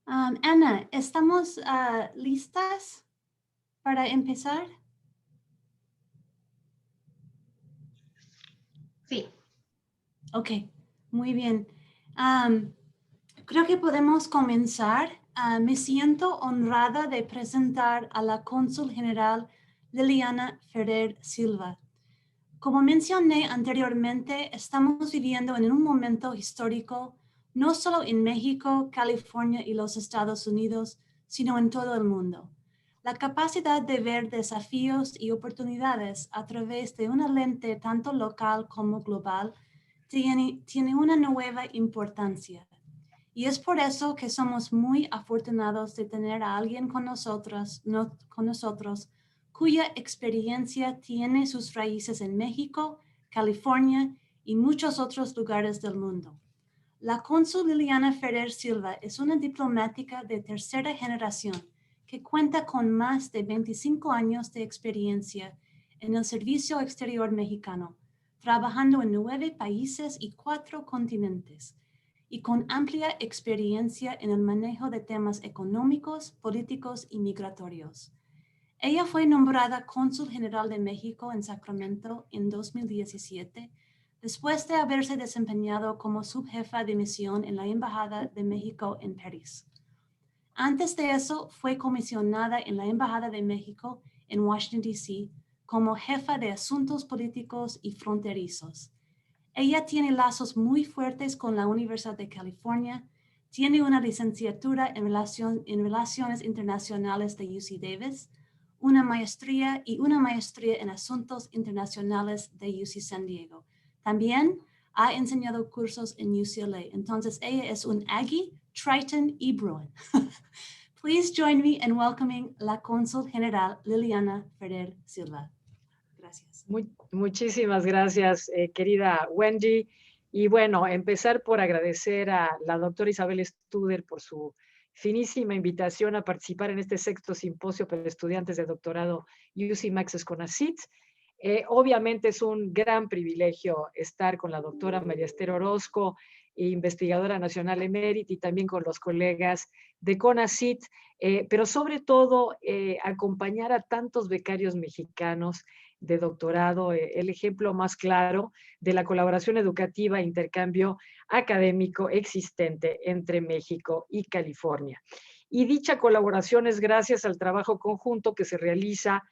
Ana, ¿estamos listas para empezar? Sí. Ok, muy bien. Creo que podemos comenzar. Me siento honrada de presentar a la cónsul general Liliana Ferrer Silva. Como mencioné anteriormente, estamos viviendo en un momento histórico, no solo en México, California y los Estados Unidos, sino en todo el mundo. La capacidad de ver desafíos y oportunidades a través de una lente tanto local como global tiene una nueva importancia. Y es por eso que somos muy afortunados de tener a alguien con nosotros cuya experiencia tiene sus raíces en México, California y muchos otros lugares del mundo. La cónsul Liliana Ferrer Silva es una diplomática de tercera generación que cuenta con más de 25 años de experiencia en el Servicio Exterior Mexicano, trabajando en 9 países y 4 continentes, y con amplia experiencia en el manejo de temas económicos, políticos y migratorios. Ella fue nombrada cónsul general de México en Sacramento en 2017, después de haberse desempeñado como subjefa de misión en la Embajada de México en París. Antes de eso, fue comisionada en la Embajada de México en Washington, D.C., como jefa de asuntos políticos y fronterizos. Ella tiene lazos muy fuertes con la Universidad de California, tiene una licenciatura en Relaciones Internacionales de UC Davis, una maestría en Asuntos Internacionales de UC San Diego. También ha enseñado cursos en UCLA. Entonces, ella es un Aggie, Triton y Bruin. Please join me in welcoming la cónsul general Liliana Ferrer Silva. Gracias. Muchísimas gracias, querida Wendy. Y bueno, empezar por agradecer a la doctora Isabel Studer por su finísima invitación a participar en este 6º simposio para estudiantes de doctorado UC Maxes CONACYT. Obviamente es un gran privilegio estar con la doctora María Esther Orozco, investigadora nacional emérita, y también con los colegas de CONACYT, pero sobre todo acompañar a tantos becarios mexicanos de doctorado, el ejemplo más claro de la colaboración educativa e intercambio académico existente entre México y California. Y dicha colaboración es gracias al trabajo conjunto que se realiza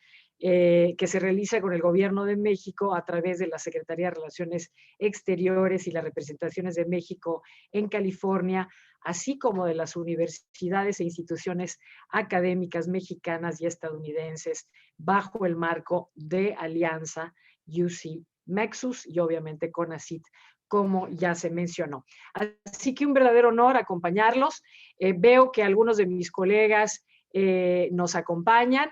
con el Gobierno de México a través de la Secretaría de Relaciones Exteriores y las representaciones de México en California, así como de las universidades e instituciones académicas mexicanas y estadounidenses bajo el marco de alianza UC Mexus y obviamente CONACYT, como ya se mencionó. Así que un verdadero honor acompañarlos. Veo que algunos de mis colegas nos acompañan,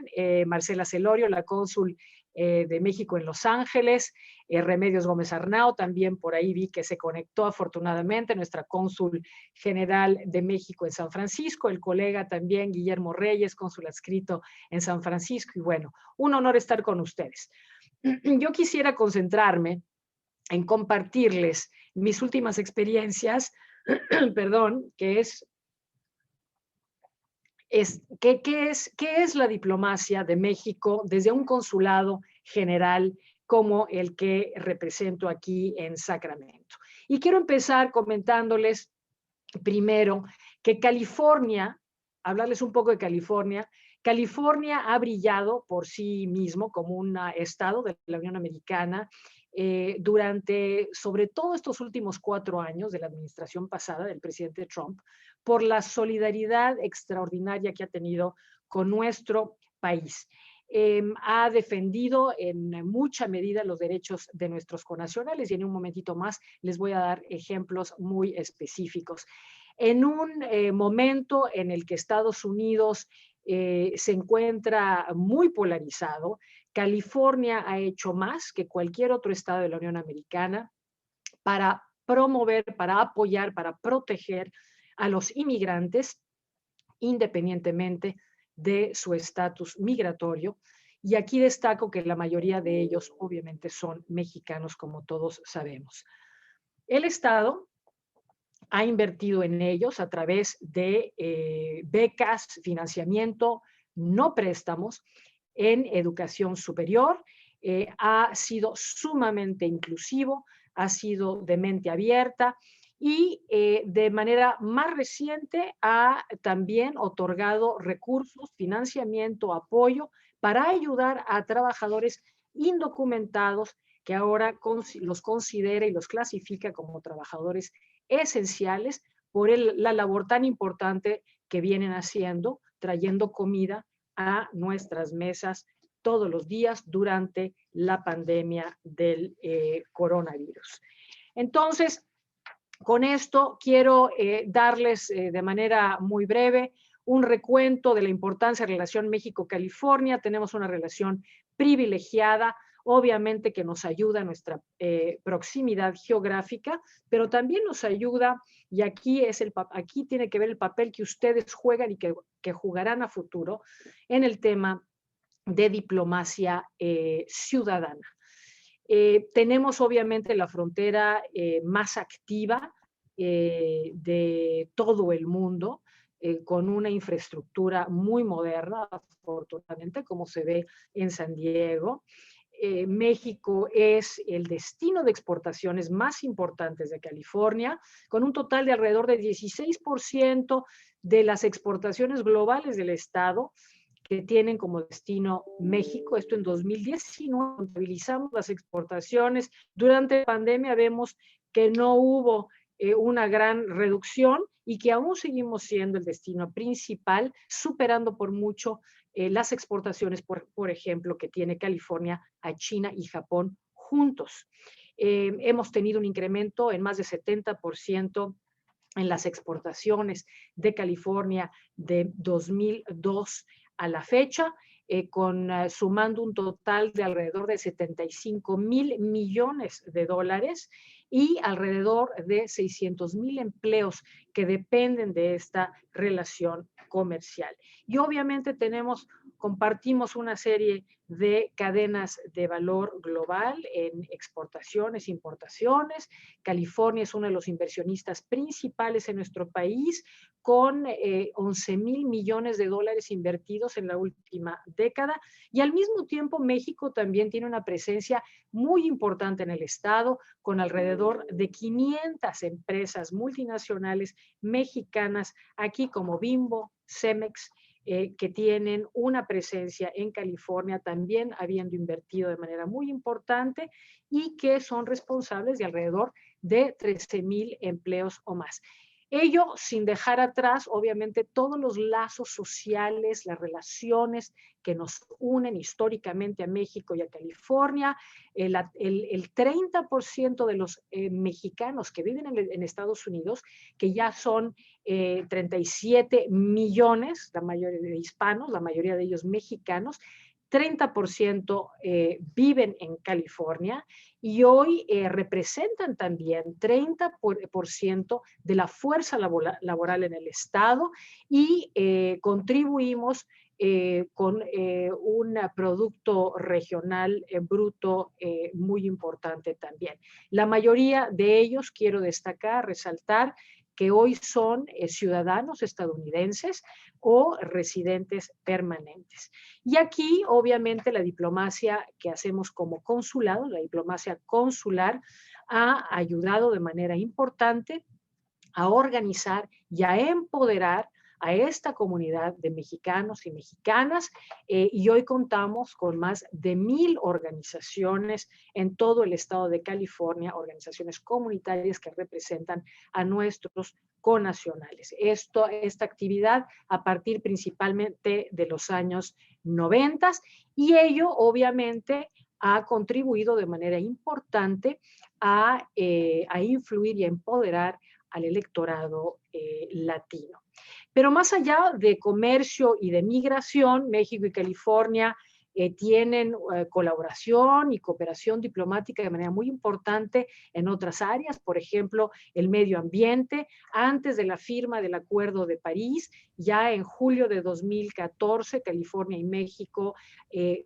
Marcela Celorio, la cónsul de México en Los Ángeles, Remedios Gómez Arnao, también por ahí vi que se conectó afortunadamente, nuestra cónsul general de México en San Francisco, el colega también Guillermo Reyes, cónsul adscrito en San Francisco, y bueno, un honor estar con ustedes. Yo quisiera concentrarme en compartirles mis últimas experiencias, perdón, ¿qué es la diplomacia de México desde un consulado general como el que represento aquí en Sacramento? Y quiero empezar comentándoles primero que California, hablarles un poco de California. California ha brillado por sí mismo como un estado de la Unión Americana durante, sobre todo estos últimos 4 años de la administración pasada del presidente Trump, por la solidaridad extraordinaria que ha tenido con nuestro país. Ha defendido en mucha medida los derechos de nuestros connacionales y en un momentito más les voy a dar ejemplos muy específicos. En un momento en el que Estados Unidos se encuentra muy polarizado, California ha hecho más que cualquier otro estado de la Unión Americana para promover, para apoyar, para proteger a los inmigrantes independientemente de su estatus migratorio. Y aquí destaco que la mayoría de ellos obviamente son mexicanos, como todos sabemos. El Estado ha invertido en ellos a través de becas, financiamiento, no préstamos, en educación superior. Ha sido sumamente inclusivo, ha sido de mente abierta y de manera más reciente ha también otorgado recursos, financiamiento, apoyo para ayudar a trabajadores indocumentados que ahora los considera y los clasifica como trabajadores esenciales por la labor tan importante que vienen haciendo, trayendo comida a nuestras mesas todos los días durante la pandemia del coronavirus. Entonces, con esto quiero darles de manera muy breve un recuento de la importancia de la relación México-California. Tenemos una relación privilegiada, obviamente que nos ayuda nuestra proximidad geográfica, pero también nos ayuda, y aquí tiene que ver el papel que ustedes juegan y que jugarán a futuro en el tema de diplomacia ciudadana. Tenemos obviamente la frontera más activa de todo el mundo, con una infraestructura muy moderna, afortunadamente, como se ve en San Diego. México es el destino de exportaciones más importantes de California, con un total de alrededor de 16% de las exportaciones globales del estado que tienen como destino México. Esto en 2019 contabilizamos las exportaciones. Durante la pandemia vemos que no hubo una gran reducción y que aún seguimos siendo el destino principal, superando por mucho las exportaciones, por ejemplo, que tiene California a China y Japón juntos. Hemos tenido un incremento en más de 70% en las exportaciones de California de 2002 a la fecha, sumando un total de alrededor de 75,000 millones de dólares y alrededor de 600,000 empleos que dependen de esta relación comercial. Y obviamente compartimos una serie de cadenas de valor global en exportaciones, importaciones. California es uno de los inversionistas principales en nuestro país, con 11,000 millones de dólares invertidos en la última década. Y al mismo tiempo, México también tiene una presencia muy importante en el estado, con alrededor de 500 empresas multinacionales mexicanas, aquí como Bimbo, Cemex, que tienen una presencia en California, también habiendo invertido de manera muy importante y que son responsables de alrededor de 13,000 empleos o más. Ello sin dejar atrás, obviamente, todos los lazos sociales, las relaciones que nos unen históricamente a México y a California. El 30% de los mexicanos que viven en Estados Unidos, que ya son 37 millones, la mayoría de hispanos, la mayoría de ellos mexicanos, 30% viven en California y hoy representan también 30% de la fuerza laboral en el estado y contribuimos con un producto regional bruto muy importante también. La mayoría de ellos, quiero destacar, resaltar, que hoy son ciudadanos estadounidenses o residentes permanentes. Y aquí, obviamente, la diplomacia que hacemos como consulado, la diplomacia consular, ha ayudado de manera importante a organizar y a empoderar a esta comunidad de mexicanos y mexicanas, y hoy contamos con más de 1,000 organizaciones en todo el estado de California, organizaciones comunitarias que representan a nuestros connacionales. Esta actividad a partir principalmente de los años 90 y ello obviamente ha contribuido de manera importante a influir y a empoderar al electorado latino. Pero más allá de comercio y de migración, México y California tienen colaboración y cooperación diplomática de manera muy importante en otras áreas, por ejemplo, el medio ambiente. Antes de la firma del Acuerdo de París, ya en julio de 2014, California y México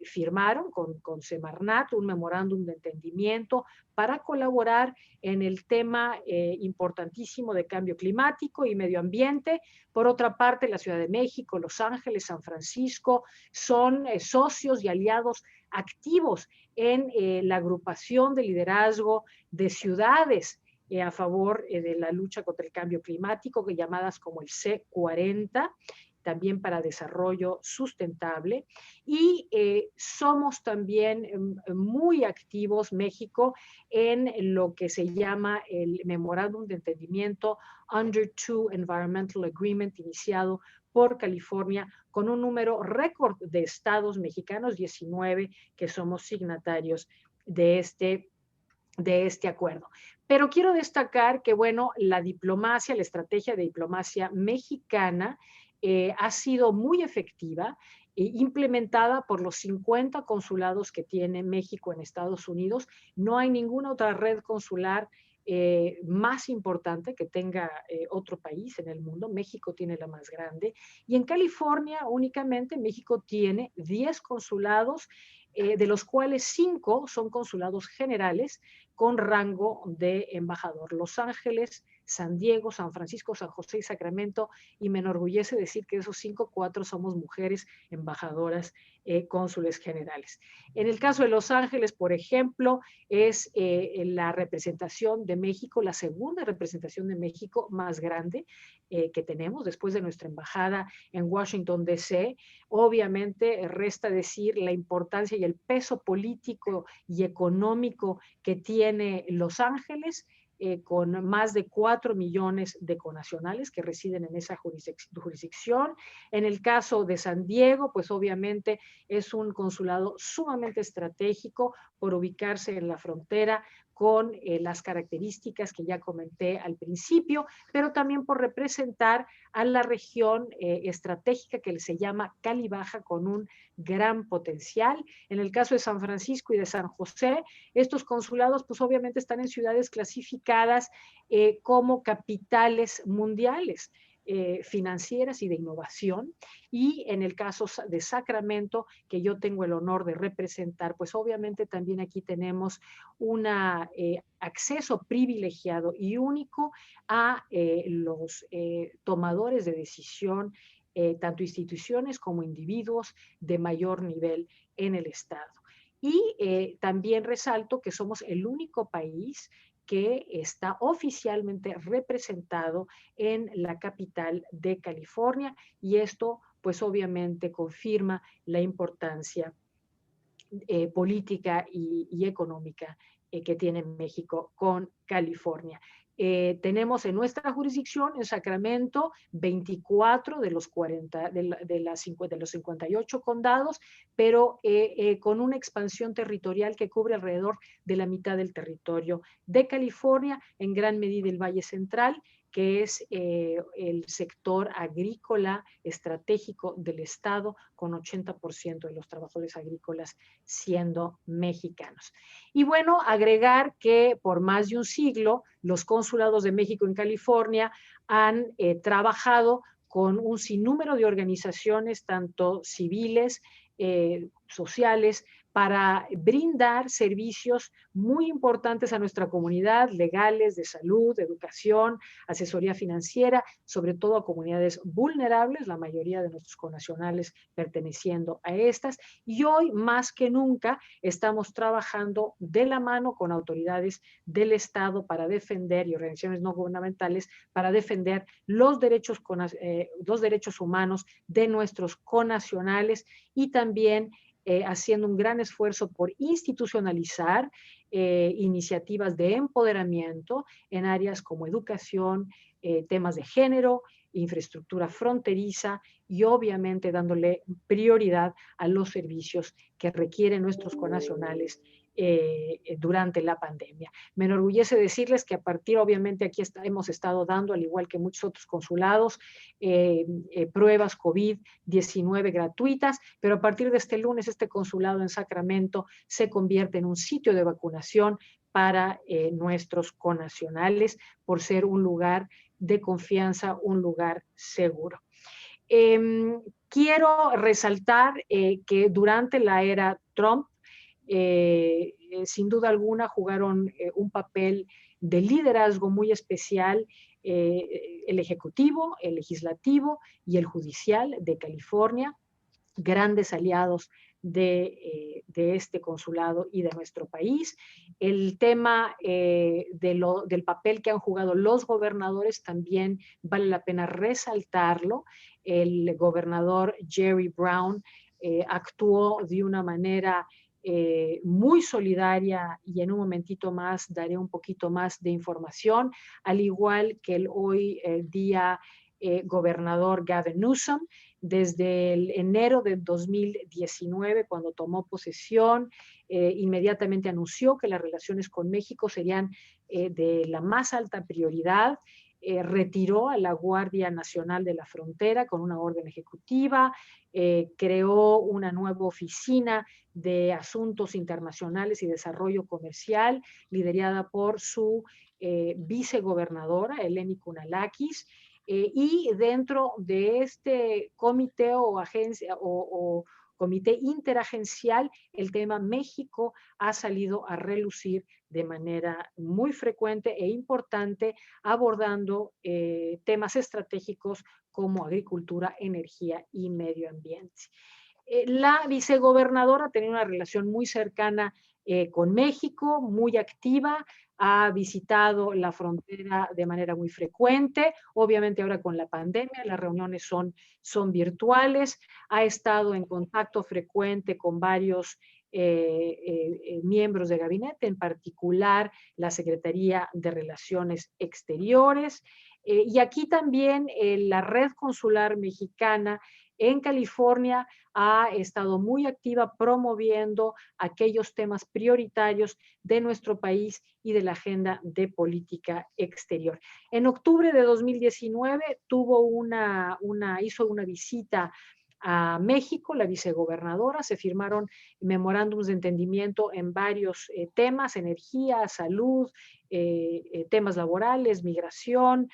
firmaron con Semarnat un memorándum de entendimiento para colaborar en el tema importantísimo de cambio climático y medio ambiente. Por otra parte, la Ciudad de México, Los Ángeles, San Francisco son socios y aliados activos en la agrupación de liderazgo de ciudades a favor de la lucha contra el cambio climático, llamadas como el C40, también para desarrollo sustentable. Y somos también muy activos, México, en lo que se llama el Memorándum de Entendimiento Under Two Environmental Agreement, iniciado por California, con un número récord de estados mexicanos, 19, que somos signatarios de este acuerdo. Pero quiero destacar que, bueno, la diplomacia, la estrategia de diplomacia mexicana ha sido muy efectiva, implementada por los 50 consulados que tiene México en Estados Unidos. No hay ninguna otra red consular más importante que tenga otro país en el mundo. México tiene la más grande. Y en California únicamente México tiene 10 consulados, de los cuales 5 son consulados generales con rango de embajador. Los Ángeles, San Diego, San Francisco, San José y Sacramento, y me enorgullece decir que de esos 5, 4 somos mujeres embajadoras, cónsules generales. En el caso de Los Ángeles, por ejemplo, es la representación de México, la segunda representación de México más grande que tenemos después de nuestra embajada en Washington, D.C. Obviamente, resta decir la importancia y el peso político y económico que tiene Los Ángeles, con más de 4 millones de connacionales que residen en esa jurisdicción. En el caso de San Diego, pues obviamente es un consulado sumamente estratégico por ubicarse en la frontera con las características que ya comenté al principio, pero también por representar a la región estratégica que se llama Cali Baja, con un gran potencial. En el caso de San Francisco y de San José, estos consulados pues obviamente están en ciudades clasificadas como capitales mundiales, financieras y de innovación. Y en el caso de Sacramento, que yo tengo el honor de representar, pues obviamente también aquí tenemos un acceso privilegiado y único a los tomadores de decisión, tanto instituciones como individuos de mayor nivel en el Estado. Y también resalto que somos el único país que está oficialmente representado en la capital de California, y esto pues obviamente confirma la importancia política y económica que tiene México con California. Tenemos en nuestra jurisdicción, en Sacramento, 24 de los 40, de los 58 condados, pero con una expansión territorial que cubre alrededor de la mitad del territorio de California, en gran medida el Valle Central, que es el sector agrícola estratégico del Estado, con 80% de los trabajadores agrícolas siendo mexicanos. Y bueno, agregar que por más de un siglo, los consulados de México en California han trabajado con un sinnúmero de organizaciones, tanto civiles, sociales, para brindar servicios muy importantes a nuestra comunidad, legales, de salud, de educación, asesoría financiera, sobre todo a comunidades vulnerables, la mayoría de nuestros connacionales perteneciendo a estas. Y hoy, más que nunca, estamos trabajando de la mano con autoridades del Estado para defender, y organizaciones no gubernamentales, para defender los derechos humanos de nuestros connacionales, y también haciendo un gran esfuerzo por institucionalizar iniciativas de empoderamiento en áreas como educación, temas de género infraestructura fronteriza y obviamente dándole prioridad a los servicios que requieren nuestros connacionales durante la pandemia. Me enorgullece decirles que a partir, obviamente, aquí hemos estado dando, al igual que muchos otros consulados, pruebas COVID-19 gratuitas, pero a partir de este lunes, este consulado en Sacramento se convierte en un sitio de vacunación para nuestros connacionales por ser un lugar de confianza, un lugar seguro. Quiero resaltar que durante la era Trump, sin duda alguna jugaron un papel de liderazgo muy especial el ejecutivo, el legislativo y el judicial de California, grandes aliados de este consulado y de nuestro país. El tema del papel que han jugado los gobernadores también vale la pena resaltarlo. El gobernador Jerry Brown actuó de una manera muy solidaria y en un momentito más daré un poquito más de información, al igual que el hoy día gobernador Gavin Newsom. Desde el enero de 2019, cuando tomó posesión, inmediatamente anunció que las relaciones con México serían de la más alta prioridad. Retiró a la Guardia Nacional de la Frontera con una orden ejecutiva, creó una nueva oficina de asuntos internacionales y desarrollo comercial, liderada por su vicegobernadora, Eleni Kounalakis, y dentro de este comité o agencia o comité interagencial, el tema México ha salido a relucir de manera muy frecuente e importante, abordando temas estratégicos como agricultura, energía y medio ambiente. La vicegobernadora tenía una relación muy cercana con México, muy activa, ha visitado la frontera de manera muy frecuente, obviamente ahora con la pandemia las reuniones son virtuales, ha estado en contacto frecuente con varios miembros de gabinete, en particular la Secretaría de Relaciones Exteriores, y aquí también la Red Consular Mexicana en California ha estado muy activa promoviendo aquellos temas prioritarios de nuestro país y de la agenda de política exterior. En octubre de 2019 hizo una visita a México, la vicegobernadora, se firmaron memorándums de entendimiento en varios temas, energía, salud, temas laborales, migración,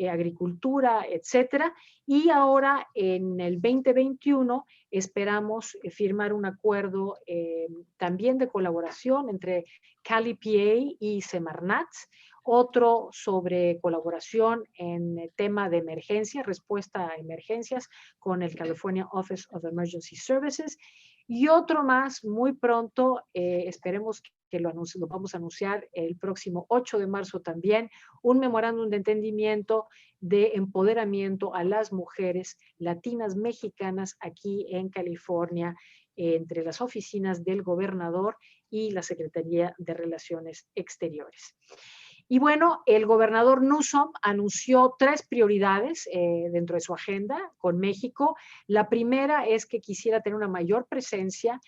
agricultura, etcétera. Y ahora en el 2021 esperamos firmar un acuerdo también de colaboración entre CaliPA y Semarnat, otro sobre colaboración en el tema de emergencia, respuesta a emergencias con el California Office of Emergency Services, y otro más muy pronto, esperemos que lo vamos a anunciar el próximo 8 de marzo también, un memorándum de entendimiento de empoderamiento a las mujeres latinas mexicanas aquí en California, entre las oficinas del gobernador y la Secretaría de Relaciones Exteriores. Y bueno, el gobernador Newsom anunció 3 prioridades dentro de su agenda con México. La primera es que quisiera tener una mayor presencia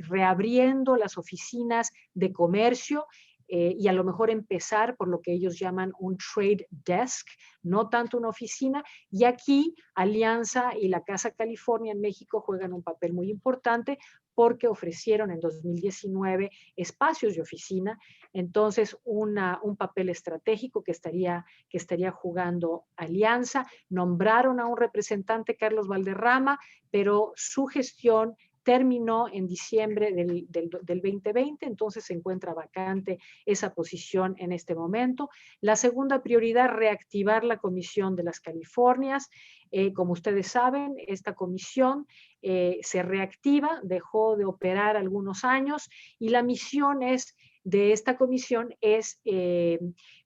reabriendo las oficinas de comercio y a lo mejor empezar por lo que ellos llaman un trade desk, no tanto una oficina, y aquí Alianza y la Casa California en México juegan un papel muy importante porque ofrecieron en 2019 espacios de oficina, entonces un papel estratégico que estaría jugando Alianza. Nombraron a un representante, Carlos Valderrama, pero su gestión terminó en diciembre del 2020, entonces se encuentra vacante esa posición en este momento. La segunda prioridad, reactivar la Comisión de las Californias. Como ustedes saben, esta comisión se reactiva, dejó de operar algunos años y la misión de esta comisión es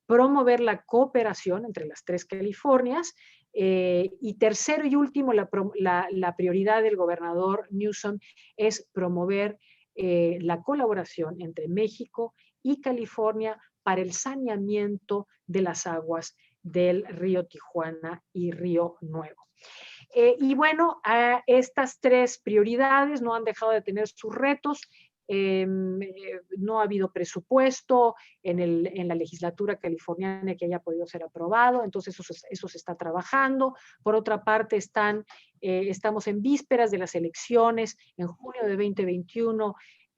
promover la cooperación entre las 3 Californias. Y tercero y último, la prioridad del gobernador Newsom es promover la colaboración entre México y California para el saneamiento de las aguas del río Tijuana y Río Nuevo. Y bueno, estas tres prioridades no han dejado de tener sus retos. No ha habido presupuesto en la legislatura californiana que haya podido ser aprobado, entonces eso se está trabajando. Por otra parte, estamos en vísperas de las elecciones en junio de 2021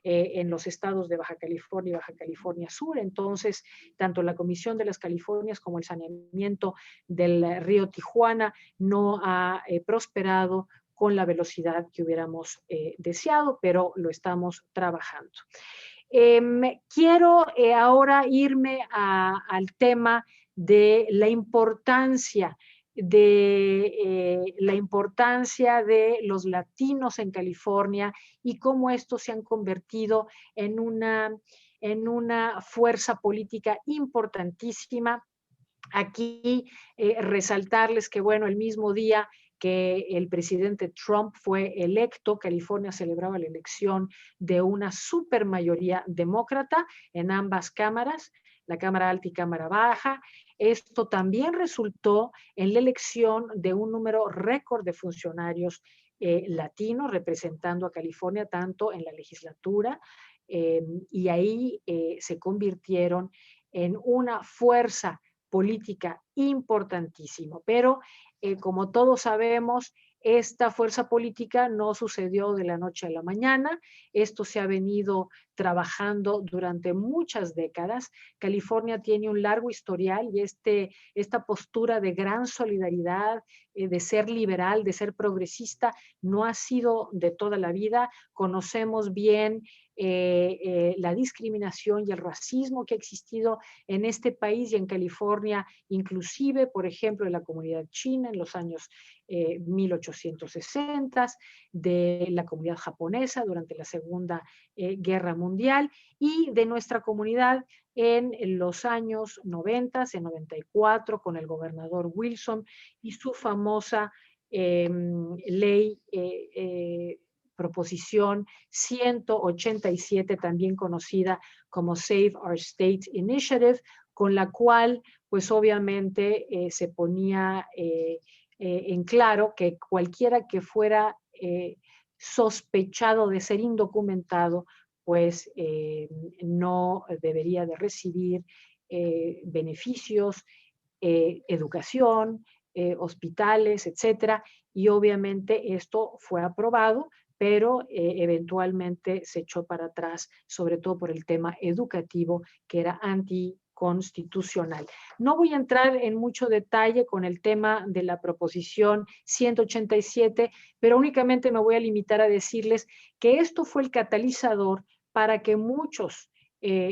en los estados de Baja California y Baja California Sur. Entonces, tanto la Comisión de las Californias como el saneamiento del río Tijuana no ha prosperado con la velocidad que hubiéramos deseado, pero lo estamos trabajando. Quiero ahora irme al tema de la importancia de los latinos en California y cómo estos se han convertido en una fuerza política importantísima. Aquí resaltarles que, bueno, el mismo día que el presidente Trump fue electo, California celebraba la elección de una supermayoría demócrata en ambas cámaras, la Cámara Alta y Cámara Baja. Esto también resultó en la elección de un número récord de funcionarios latinos representando a California tanto en la legislatura y ahí se convirtieron en una fuerza política importantísimo, pero como todos sabemos, esta fuerza política no sucedió de la noche a la mañana, esto se ha venido trabajando durante muchas décadas. California tiene un largo historial y esta postura de gran solidaridad, de ser liberal, de ser progresista, no ha sido de toda la vida. Conocemos bien la discriminación y el racismo que ha existido en este país y en California, inclusive, por ejemplo, en la comunidad china en los años 1860, de la comunidad japonesa durante la Segunda Guerra Mundial y de nuestra comunidad en los años 90, en 94, con el gobernador Wilson y su famosa ley proposición 187, también conocida como Save Our State Initiative, con la cual, pues obviamente, se ponía en claro que cualquiera que fuera sospechado de ser indocumentado, pues no debería de recibir beneficios, educación, hospitales, etcétera. Y obviamente esto fue aprobado, pero eventualmente se echó para atrás, sobre todo por el tema educativo, que era anticonstitucional. No voy a entrar en mucho detalle con el tema de la proposición 187, pero únicamente me voy a limitar a decirles que esto fue el catalizador para que muchos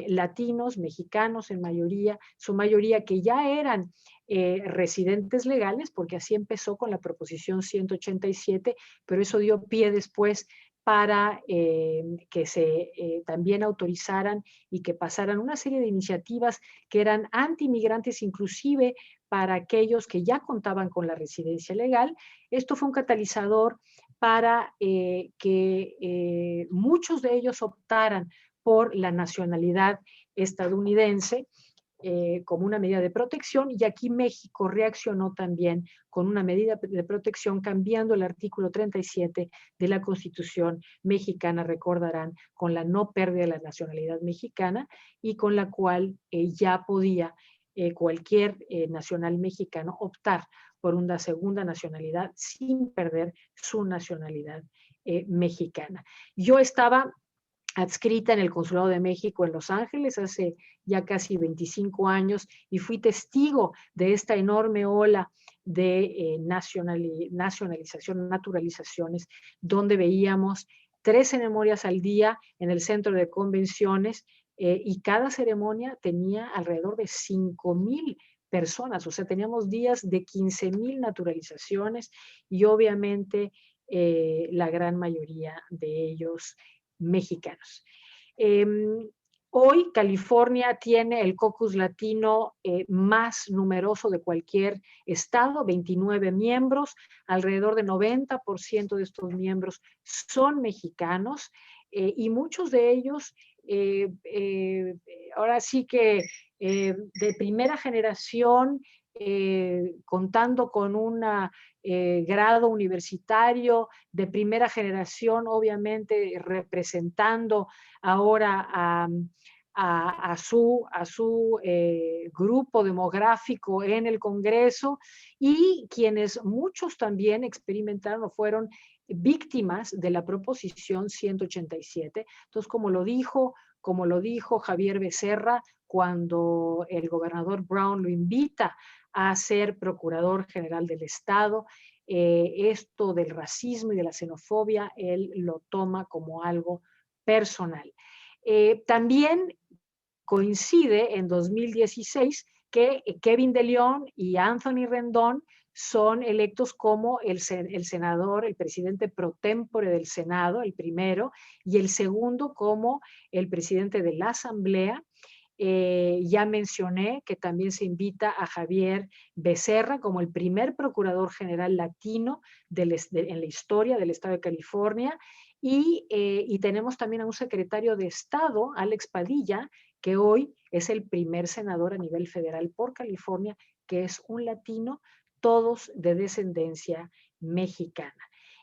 latinos, mexicanos en mayoría, su mayoría que ya eran residentes legales, porque así empezó con la proposición 187, pero eso dio pie después para que se también autorizaran y que pasaran una serie de iniciativas que eran anti-inmigrantes, inclusive para aquellos que ya contaban con la residencia legal. Esto fue un catalizador para que muchos de ellos optaran por la nacionalidad estadounidense como una medida de protección, y aquí México reaccionó también con una medida de protección cambiando el artículo 37 de la Constitución mexicana, recordarán, con la no pérdida de la nacionalidad mexicana y con la cual ya podía cualquier nacional mexicano optar por una segunda nacionalidad sin perder su nacionalidad mexicana. Yo estaba adscrita en el Consulado de México en Los Ángeles hace ya casi 25 años y fui testigo de esta enorme ola de nacionalización, naturalizaciones, donde veíamos 3 ceremonias al día en el centro de convenciones y cada ceremonia tenía alrededor de 5,000 personas, o sea, teníamos días de 15,000 naturalizaciones y obviamente la gran mayoría de ellos mexicanos. Hoy California tiene el caucus latino más numeroso de cualquier estado, 29 miembros, alrededor de 90% de estos miembros son mexicanos y muchos de ellos ahora sí que de primera generación contando con un grado universitario de primera generación, obviamente representando ahora a su grupo demográfico en el Congreso, y quienes muchos también experimentaron o fueron víctimas de la proposición 187. Entonces, como lo dijo Javier Becerra cuando el gobernador Brown lo invita a ser procurador general del Estado, esto del racismo y de la xenofobia, él lo toma como algo personal. También coincide en 2016 que Kevin de León y Anthony Rendón son electos como el senador, el presidente pro tempore del Senado, el primero, y el segundo como el presidente de la Asamblea. Ya mencioné que también se invita a Javier Becerra como el primer procurador general latino en la historia del estado de California, y tenemos también a un secretario de Estado, Alex Padilla, que hoy es el primer senador a nivel federal por California, que es un latino, todos de descendencia mexicana.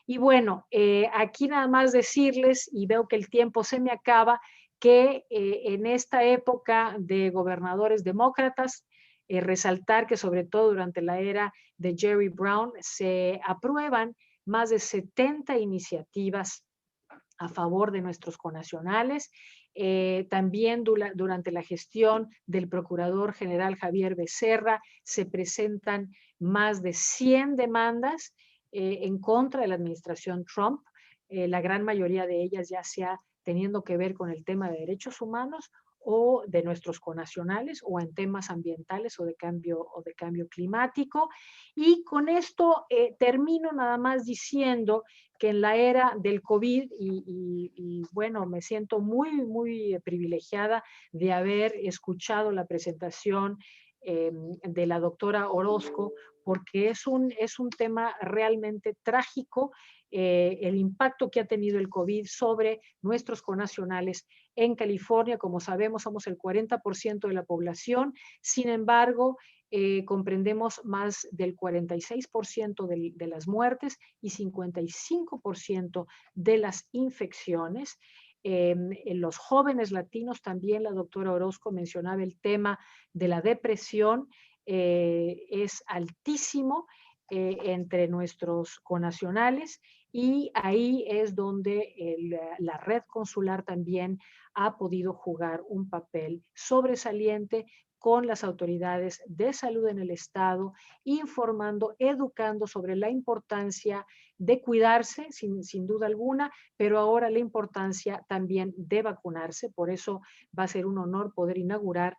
Y bueno, aquí nada más decirles, y veo que el tiempo se me acaba, que en esta época de gobernadores demócratas, resaltar que sobre todo durante la era de Jerry Brown se aprueban más de 70 iniciativas a favor de nuestros connacionales. También durante la gestión del Procurador General Javier Becerra se presentan más de 100 demandas en contra de la administración Trump, la gran mayoría de ellas ya sea teniendo que ver con el tema de derechos humanos o de nuestros connacionales, o en temas ambientales o de cambio climático. Y con esto termino nada más diciendo que en la era del COVID, y bueno, me siento muy privilegiada de haber escuchado la presentación de la doctora Orozco, porque es un tema realmente trágico, el impacto que ha tenido el COVID sobre nuestros connacionales en California. Como sabemos, somos el 40% de la población, sin embargo, comprendemos más del 46% de las muertes y 55% de las infecciones. En los jóvenes latinos también la doctora Orozco mencionaba el tema de la depresión, es altísimo entre nuestros connacionales, y ahí es donde la red consular también ha podido jugar un papel sobresaliente con las autoridades de salud en el estado, informando, educando sobre la importancia de cuidarse, sin duda alguna, pero ahora la importancia también de vacunarse. Por eso va a ser un honor poder inaugurar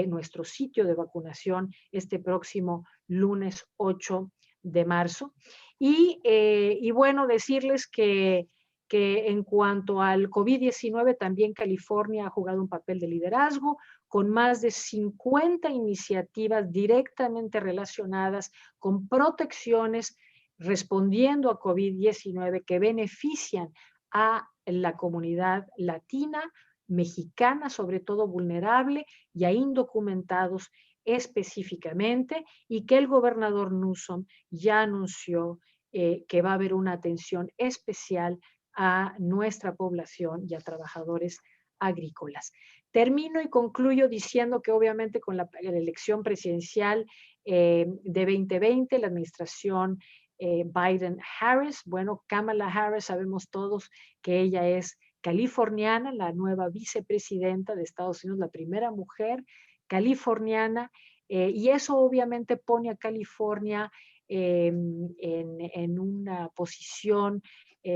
nuestro sitio de vacunación este próximo lunes 8 de marzo. Y bueno, decirles que en cuanto al COVID-19, también California ha jugado un papel de liderazgo, con más de 50 iniciativas directamente relacionadas con protecciones respondiendo a COVID-19 que benefician a la comunidad latina, mexicana, sobre todo vulnerable, y a indocumentados específicamente, y que el gobernador Newsom ya anunció que va a haber una atención especial a nuestra población y a trabajadores agrícolas. Termino y concluyo diciendo que obviamente con la elección presidencial de 2020, la administración Biden-Harris, bueno, Kamala Harris, sabemos todos que ella es californiana, la nueva vicepresidenta de Estados Unidos, la primera mujer californiana, y eso obviamente pone a California en una posición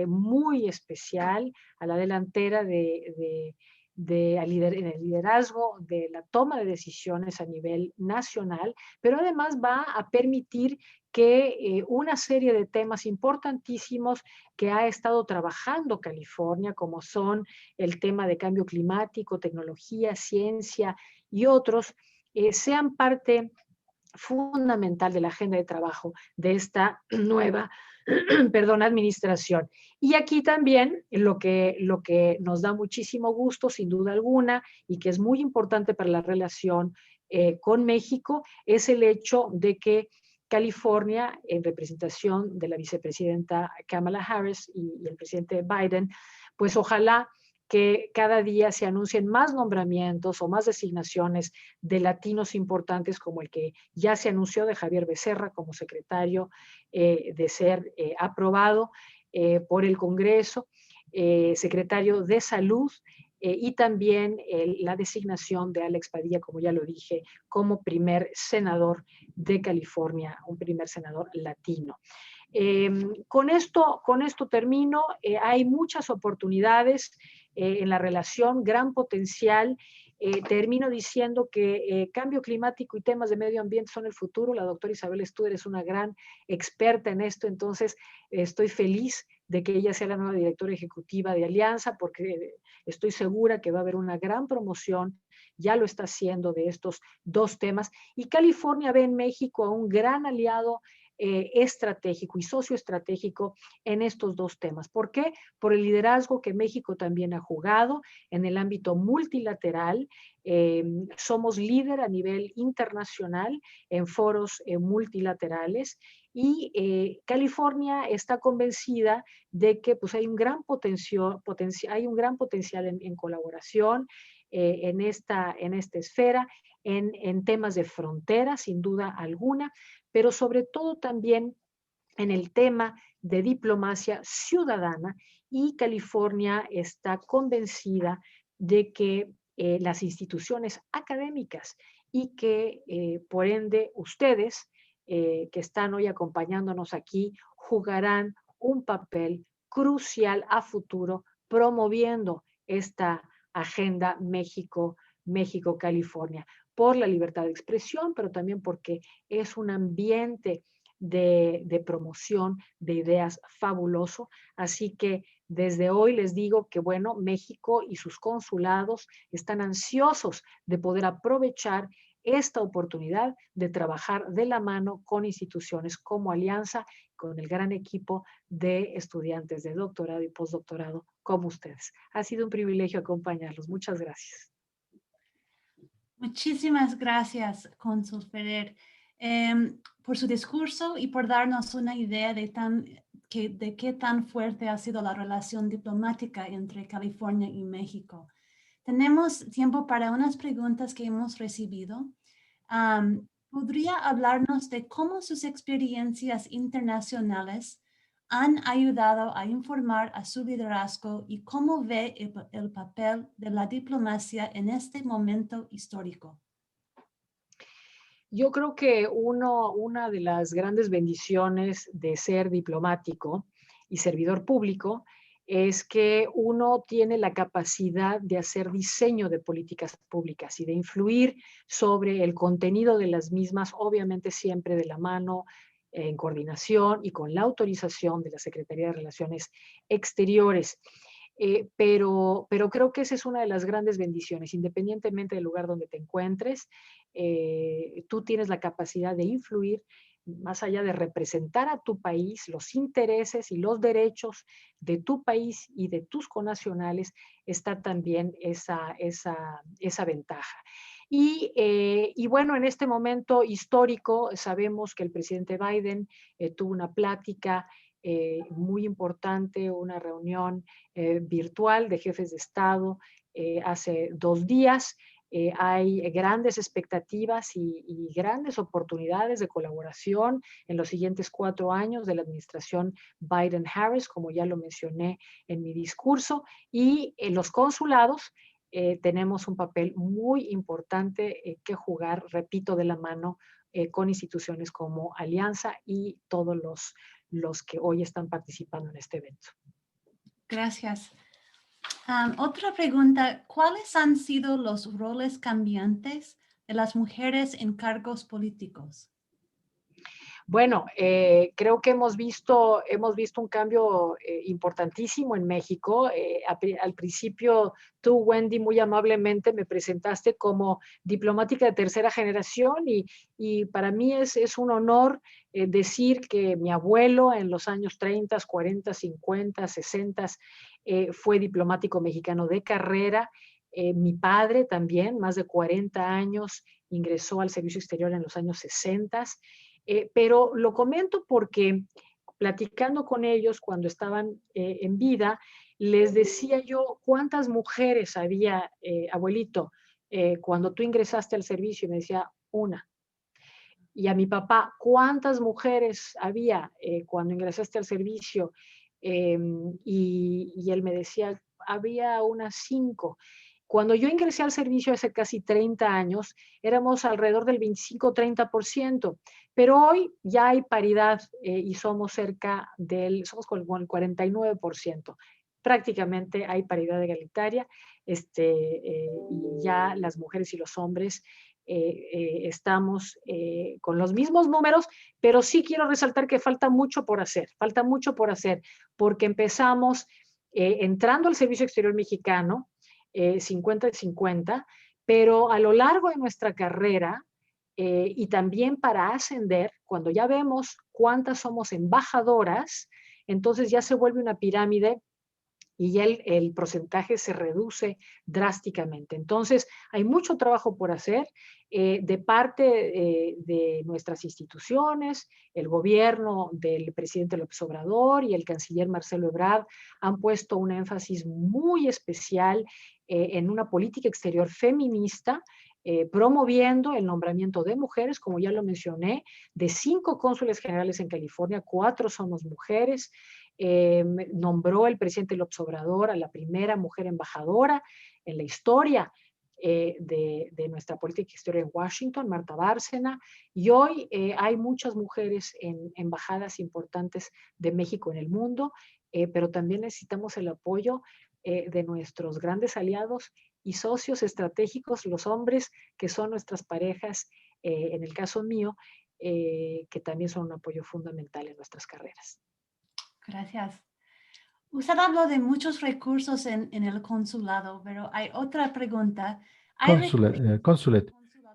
muy especial, a la delantera en el liderazgo de la toma de decisiones a nivel nacional, pero además va a permitir que una serie de temas importantísimos que ha estado trabajando California, como son el tema de cambio climático, tecnología, ciencia y otros, sean parte fundamental de la agenda de trabajo de esta nueva administración. Y aquí también lo que nos da muchísimo gusto, sin duda alguna, y que es muy importante para la relación con México es el hecho de que California, en representación de la vicepresidenta Kamala Harris y el presidente Biden, pues ojalá que cada día se anuncien más nombramientos o más designaciones de latinos importantes, como el que ya se anunció de Javier Becerra como secretario de ser aprobado por el Congreso, secretario de Salud, y también la designación de Alex Padilla, como ya lo dije, como primer senador de California, un primer senador latino. Con esto termino. Hay muchas oportunidades en la relación, gran potencial. Termino diciendo que cambio climático y temas de medio ambiente son el futuro. La doctora Isabel Studer es una gran experta en esto, entonces estoy feliz de que ella sea la nueva directora ejecutiva de Alianza, porque estoy segura que va a haber una gran promoción, ya lo está haciendo, de estos dos temas. Y California ve en México a un gran aliado estratégico y socioestratégico en estos dos temas. ¿Por qué? Por el liderazgo que México también ha jugado en el ámbito multilateral. Somos líder a nivel internacional en foros multilaterales, y California está convencida de que pues, hay un gran potencial en colaboración en esta esfera, en temas de frontera, sin duda alguna, pero sobre todo también en el tema de diplomacia ciudadana, y California está convencida de que las instituciones académicas y que por ende ustedes que están hoy acompañándonos aquí jugarán un papel crucial a futuro promoviendo esta agenda México-California, por la libertad de expresión, pero también porque es un ambiente de promoción de ideas fabuloso. Así que desde hoy les digo que, bueno, México y sus consulados están ansiosos de poder aprovechar esta oportunidad de trabajar de la mano con instituciones como Alianza, con el gran equipo de estudiantes de doctorado y postdoctorado como ustedes. Ha sido un privilegio acompañarlos. Muchas gracias. Muchísimas gracias, Cónsul Ferrer, por su discurso y por darnos una idea de qué tan fuerte ha sido la relación diplomática entre California y México. Tenemos tiempo para unas preguntas que hemos recibido. ¿Podría hablarnos de cómo sus experiencias internacionales han ayudado a informar a su liderazgo y cómo ve el papel de la diplomacia en este momento histórico? Yo creo que una de las grandes bendiciones de ser diplomático y servidor público es que uno tiene la capacidad de hacer diseño de políticas públicas y de influir sobre el contenido de las mismas, obviamente siempre de la mano, en coordinación y con la autorización de la Secretaría de Relaciones Exteriores. Pero creo que esa es una de las grandes bendiciones, independientemente del lugar donde te encuentres. Tú tienes la capacidad de influir, más allá de representar a tu país, los intereses y los derechos de tu país y de tus connacionales, está también esa ventaja. Y bueno, en este momento histórico sabemos que el presidente Biden tuvo una plática muy importante, una reunión virtual de jefes de Estado hace 2 días. Hay grandes expectativas y grandes oportunidades de colaboración en los siguientes 4 años de la administración Biden-Harris, como ya lo mencioné en mi discurso, y en los consulados tenemos un papel muy importante que jugar, repito, de la mano con instituciones como Alianza y todos los que hoy están participando en este evento. Gracias. Otra pregunta, ¿cuáles han sido los roles cambiantes de las mujeres en cargos políticos? Bueno, creo que hemos visto un cambio importantísimo en México. Al principio tú, Wendy, muy amablemente me presentaste como diplomática de tercera generación y para mí es un honor decir que mi abuelo en los años 30, 40, 50, 60 fue diplomático mexicano de carrera. Mi padre también, más de 40 años, ingresó al servicio exterior en los años 60, pero lo comento porque platicando con ellos cuando estaban en vida, les decía yo cuántas mujeres había, abuelito, cuando tú ingresaste al servicio, y me decía, una. Y a mi papá, ¿cuántas mujeres había cuando ingresaste al servicio? Y él me decía, había unas 5. Cuando yo ingresé al servicio hace casi 30 años, éramos alrededor del 25-30%, pero hoy ya hay paridad y somos somos como el 49%. Prácticamente hay paridad egalitaria y ya las mujeres y los hombres estamos con los mismos números, pero sí quiero resaltar que falta mucho por hacer, porque empezamos entrando al Servicio Exterior Mexicano, 50-50, pero a lo largo de nuestra carrera y también para ascender, cuando ya vemos cuántas somos embajadoras, entonces ya se vuelve una pirámide y ya el porcentaje se reduce drásticamente. Entonces, hay mucho trabajo por hacer de parte de nuestras instituciones, el gobierno del presidente López Obrador y el canciller Marcelo Ebrard han puesto un énfasis muy especial en una política exterior feminista, promoviendo el nombramiento de mujeres, como ya lo mencioné, de 5 cónsules generales en California, 4 somos mujeres. Nombró el presidente López Obrador a la primera mujer embajadora en la historia de nuestra política exterior en Washington, Marta Bárcena, y hoy hay muchas mujeres en embajadas importantes de México en el mundo, pero también necesitamos el apoyo de nuestros grandes aliados y socios estratégicos, los hombres que son nuestras parejas, en el caso mío, que también son un apoyo fundamental en nuestras carreras. Gracias. Usted habló de muchos recursos en el consulado, pero hay otra pregunta. Consulate.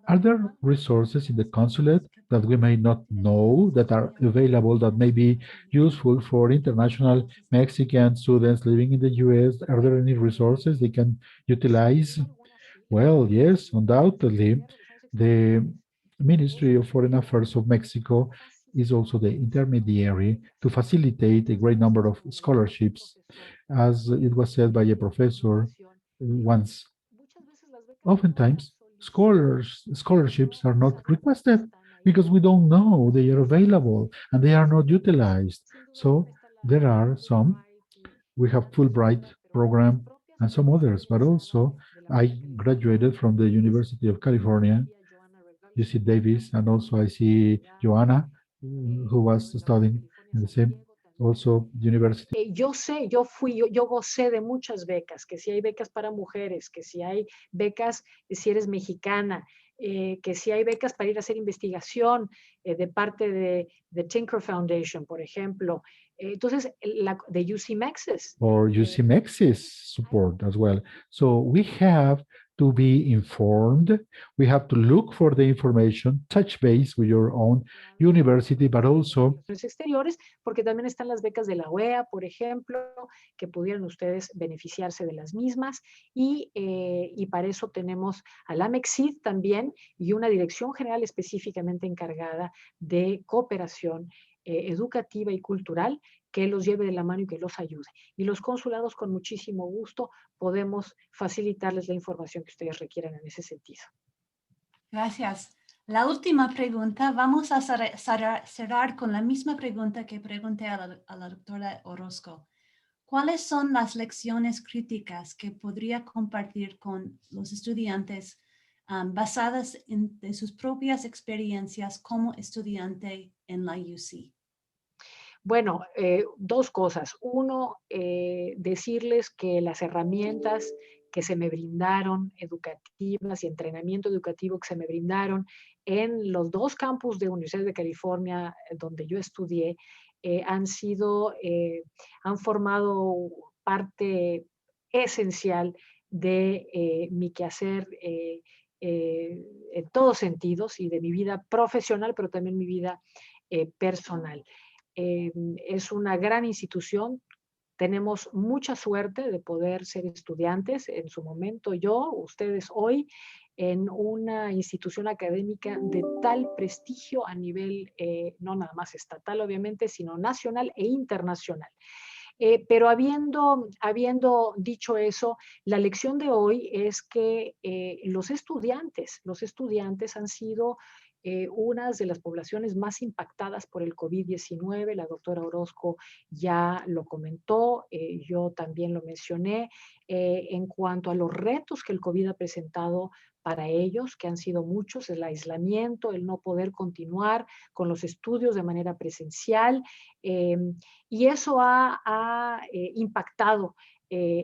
Are there resources in the consulate that we may not know that are available that may be useful for international Mexican students living in the US? Are there any resources they can utilize? Well, yes, undoubtedly. The Ministry of Foreign Affairs of Mexico is also the intermediary to facilitate a great number of scholarships, as it was said by a professor once. Oftentimes, scholarships are not requested because we don't know they are available and they are not utilized. So there are some. We have Fulbright program and some others, but also I graduated from the University of California, UC Davis, and also I see Joanna, who was studying in the same also university. Yo sé, yo gocé de muchas becas, que si hay becas para mujeres, que si hay becas si eres mexicana, que si hay becas para ir a hacer investigación de parte de Tinker Foundation, por ejemplo. Entonces, de UC Mexis. Or UC Mexis support as well. So we have to be informed. We have to look for the information, touch base with your own university, but also exteriores, porque también están las becas de la OEA, por ejemplo, que pudieran ustedes beneficiarse de las mismas, y para eso tenemos a la MEXID también y una dirección general específicamente encargada de cooperación educativa y cultural que los lleve de la mano y que los ayude. Y los consulados con muchísimo gusto podemos facilitarles la información que ustedes requieran en ese sentido. Gracias. La última pregunta, vamos a cerrar con la misma pregunta que pregunté a la doctora Orozco. ¿Cuáles son las lecciones críticas que podría compartir con los estudiantes basadas de sus propias experiencias como estudiante en la UC? Bueno, 2 cosas. Uno, decirles que las herramientas que se me brindaron, educativas y entrenamiento educativo que se me brindaron en los 2 campus de Universidad de California donde yo estudié, han formado parte esencial de mi quehacer en todos sentidos y de mi vida profesional, pero también mi vida personal. Es una gran institución, Tenemos mucha suerte de poder ser estudiantes, en su momento yo, ustedes hoy, en una institución académica de tal prestigio a nivel no nada más estatal, obviamente, sino nacional e internacional. Pero habiendo dicho eso, la lección de hoy es que los estudiantes han sido unas de las poblaciones más impactadas por el COVID-19. La doctora Orozco ya lo comentó, yo también lo mencioné, en cuanto a los retos que el COVID ha presentado para ellos, que han sido muchos, el aislamiento, el no poder continuar con los estudios de manera presencial, y eso ha impactado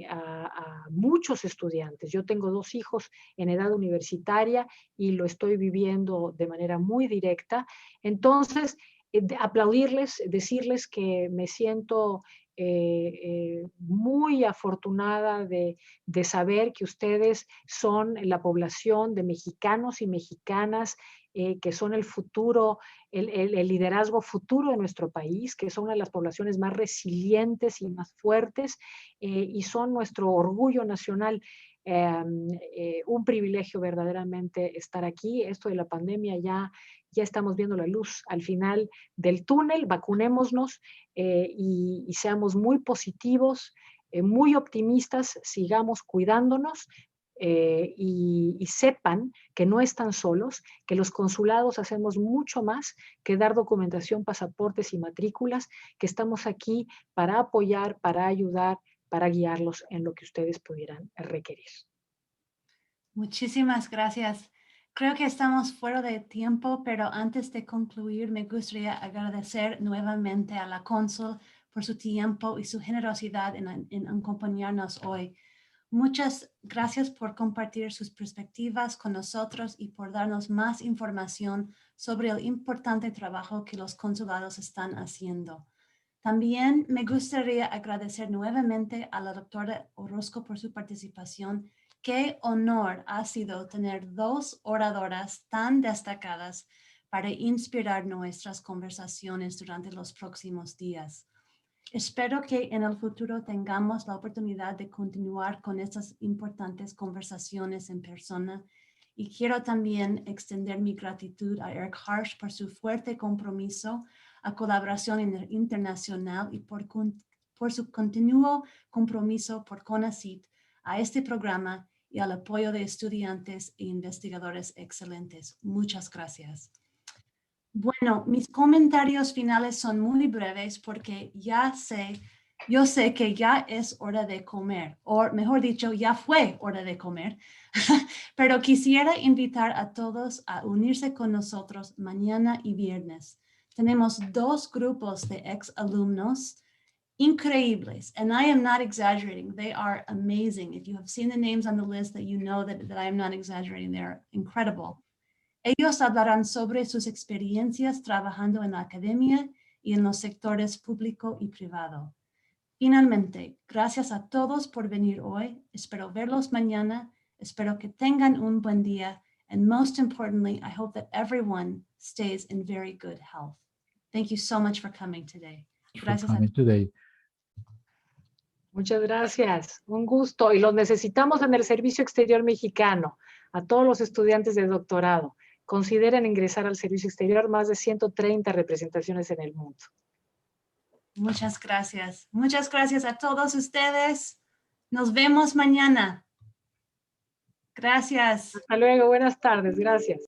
a muchos estudiantes. Yo tengo 2 hijos en edad universitaria y lo estoy viviendo de manera muy directa. Entonces, aplaudirles, decirles que me siento muy afortunada de saber que ustedes son la población de mexicanos y mexicanas que son el futuro, el liderazgo futuro de nuestro país, que son una de las poblaciones más resilientes y más fuertes y son nuestro orgullo nacional. Un privilegio verdaderamente estar aquí. Esto de la pandemia ya estamos viendo la luz al final del túnel. Vacunémonos y seamos muy positivos, muy optimistas, sigamos cuidándonos. Y sepan que no están solos, que los consulados hacemos mucho más que dar documentación, pasaportes y matrículas, que estamos aquí para apoyar, para ayudar, para guiarlos en lo que ustedes pudieran requerir. Muchísimas gracias. Creo que estamos fuera de tiempo, pero antes de concluir, me gustaría agradecer nuevamente a la cónsul por su tiempo y su generosidad en acompañarnos hoy. Muchas gracias por compartir sus perspectivas con nosotros y por darnos más información sobre el importante trabajo que los consulados están haciendo. También me gustaría agradecer nuevamente a la doctora Orozco por su participación. Qué honor ha sido tener 2 oradoras tan destacadas para inspirar nuestras conversaciones durante los próximos días. Espero que en el futuro tengamos la oportunidad de continuar con estas importantes conversaciones en persona y quiero también extender mi gratitud a Eric Harsh por su fuerte compromiso a colaboración internacional y por su continuo compromiso por CONACYT a este programa y al apoyo de estudiantes e investigadores excelentes. Muchas gracias. Bueno, mis comentarios finales son muy breves porque yo sé que ya es hora de comer, o mejor dicho, ya fue hora de comer, pero quisiera invitar a todos a unirse con nosotros mañana y viernes. Tenemos 2 grupos de ex-alumnos increíbles, and I am not exaggerating. They are amazing. If you have seen the names on the list, that you know that I am not exaggerating. They're incredible. Ellos hablarán sobre sus experiencias trabajando en la academia y en los sectores público y privado. Finalmente, gracias a todos por venir hoy. Espero verlos mañana. Espero que tengan un buen día. And most importantly, I hope that everyone stays in very good health. Thank you so much for coming today. Gracias a todos. Muchas gracias, un gusto. Y los necesitamos en el Servicio Exterior Mexicano, a todos los estudiantes de doctorado. Consideren ingresar al Servicio Exterior, más de 130 representaciones en el mundo. Muchas gracias. Muchas gracias a todos ustedes. Nos vemos mañana. Gracias. Hasta luego, buenas tardes, gracias.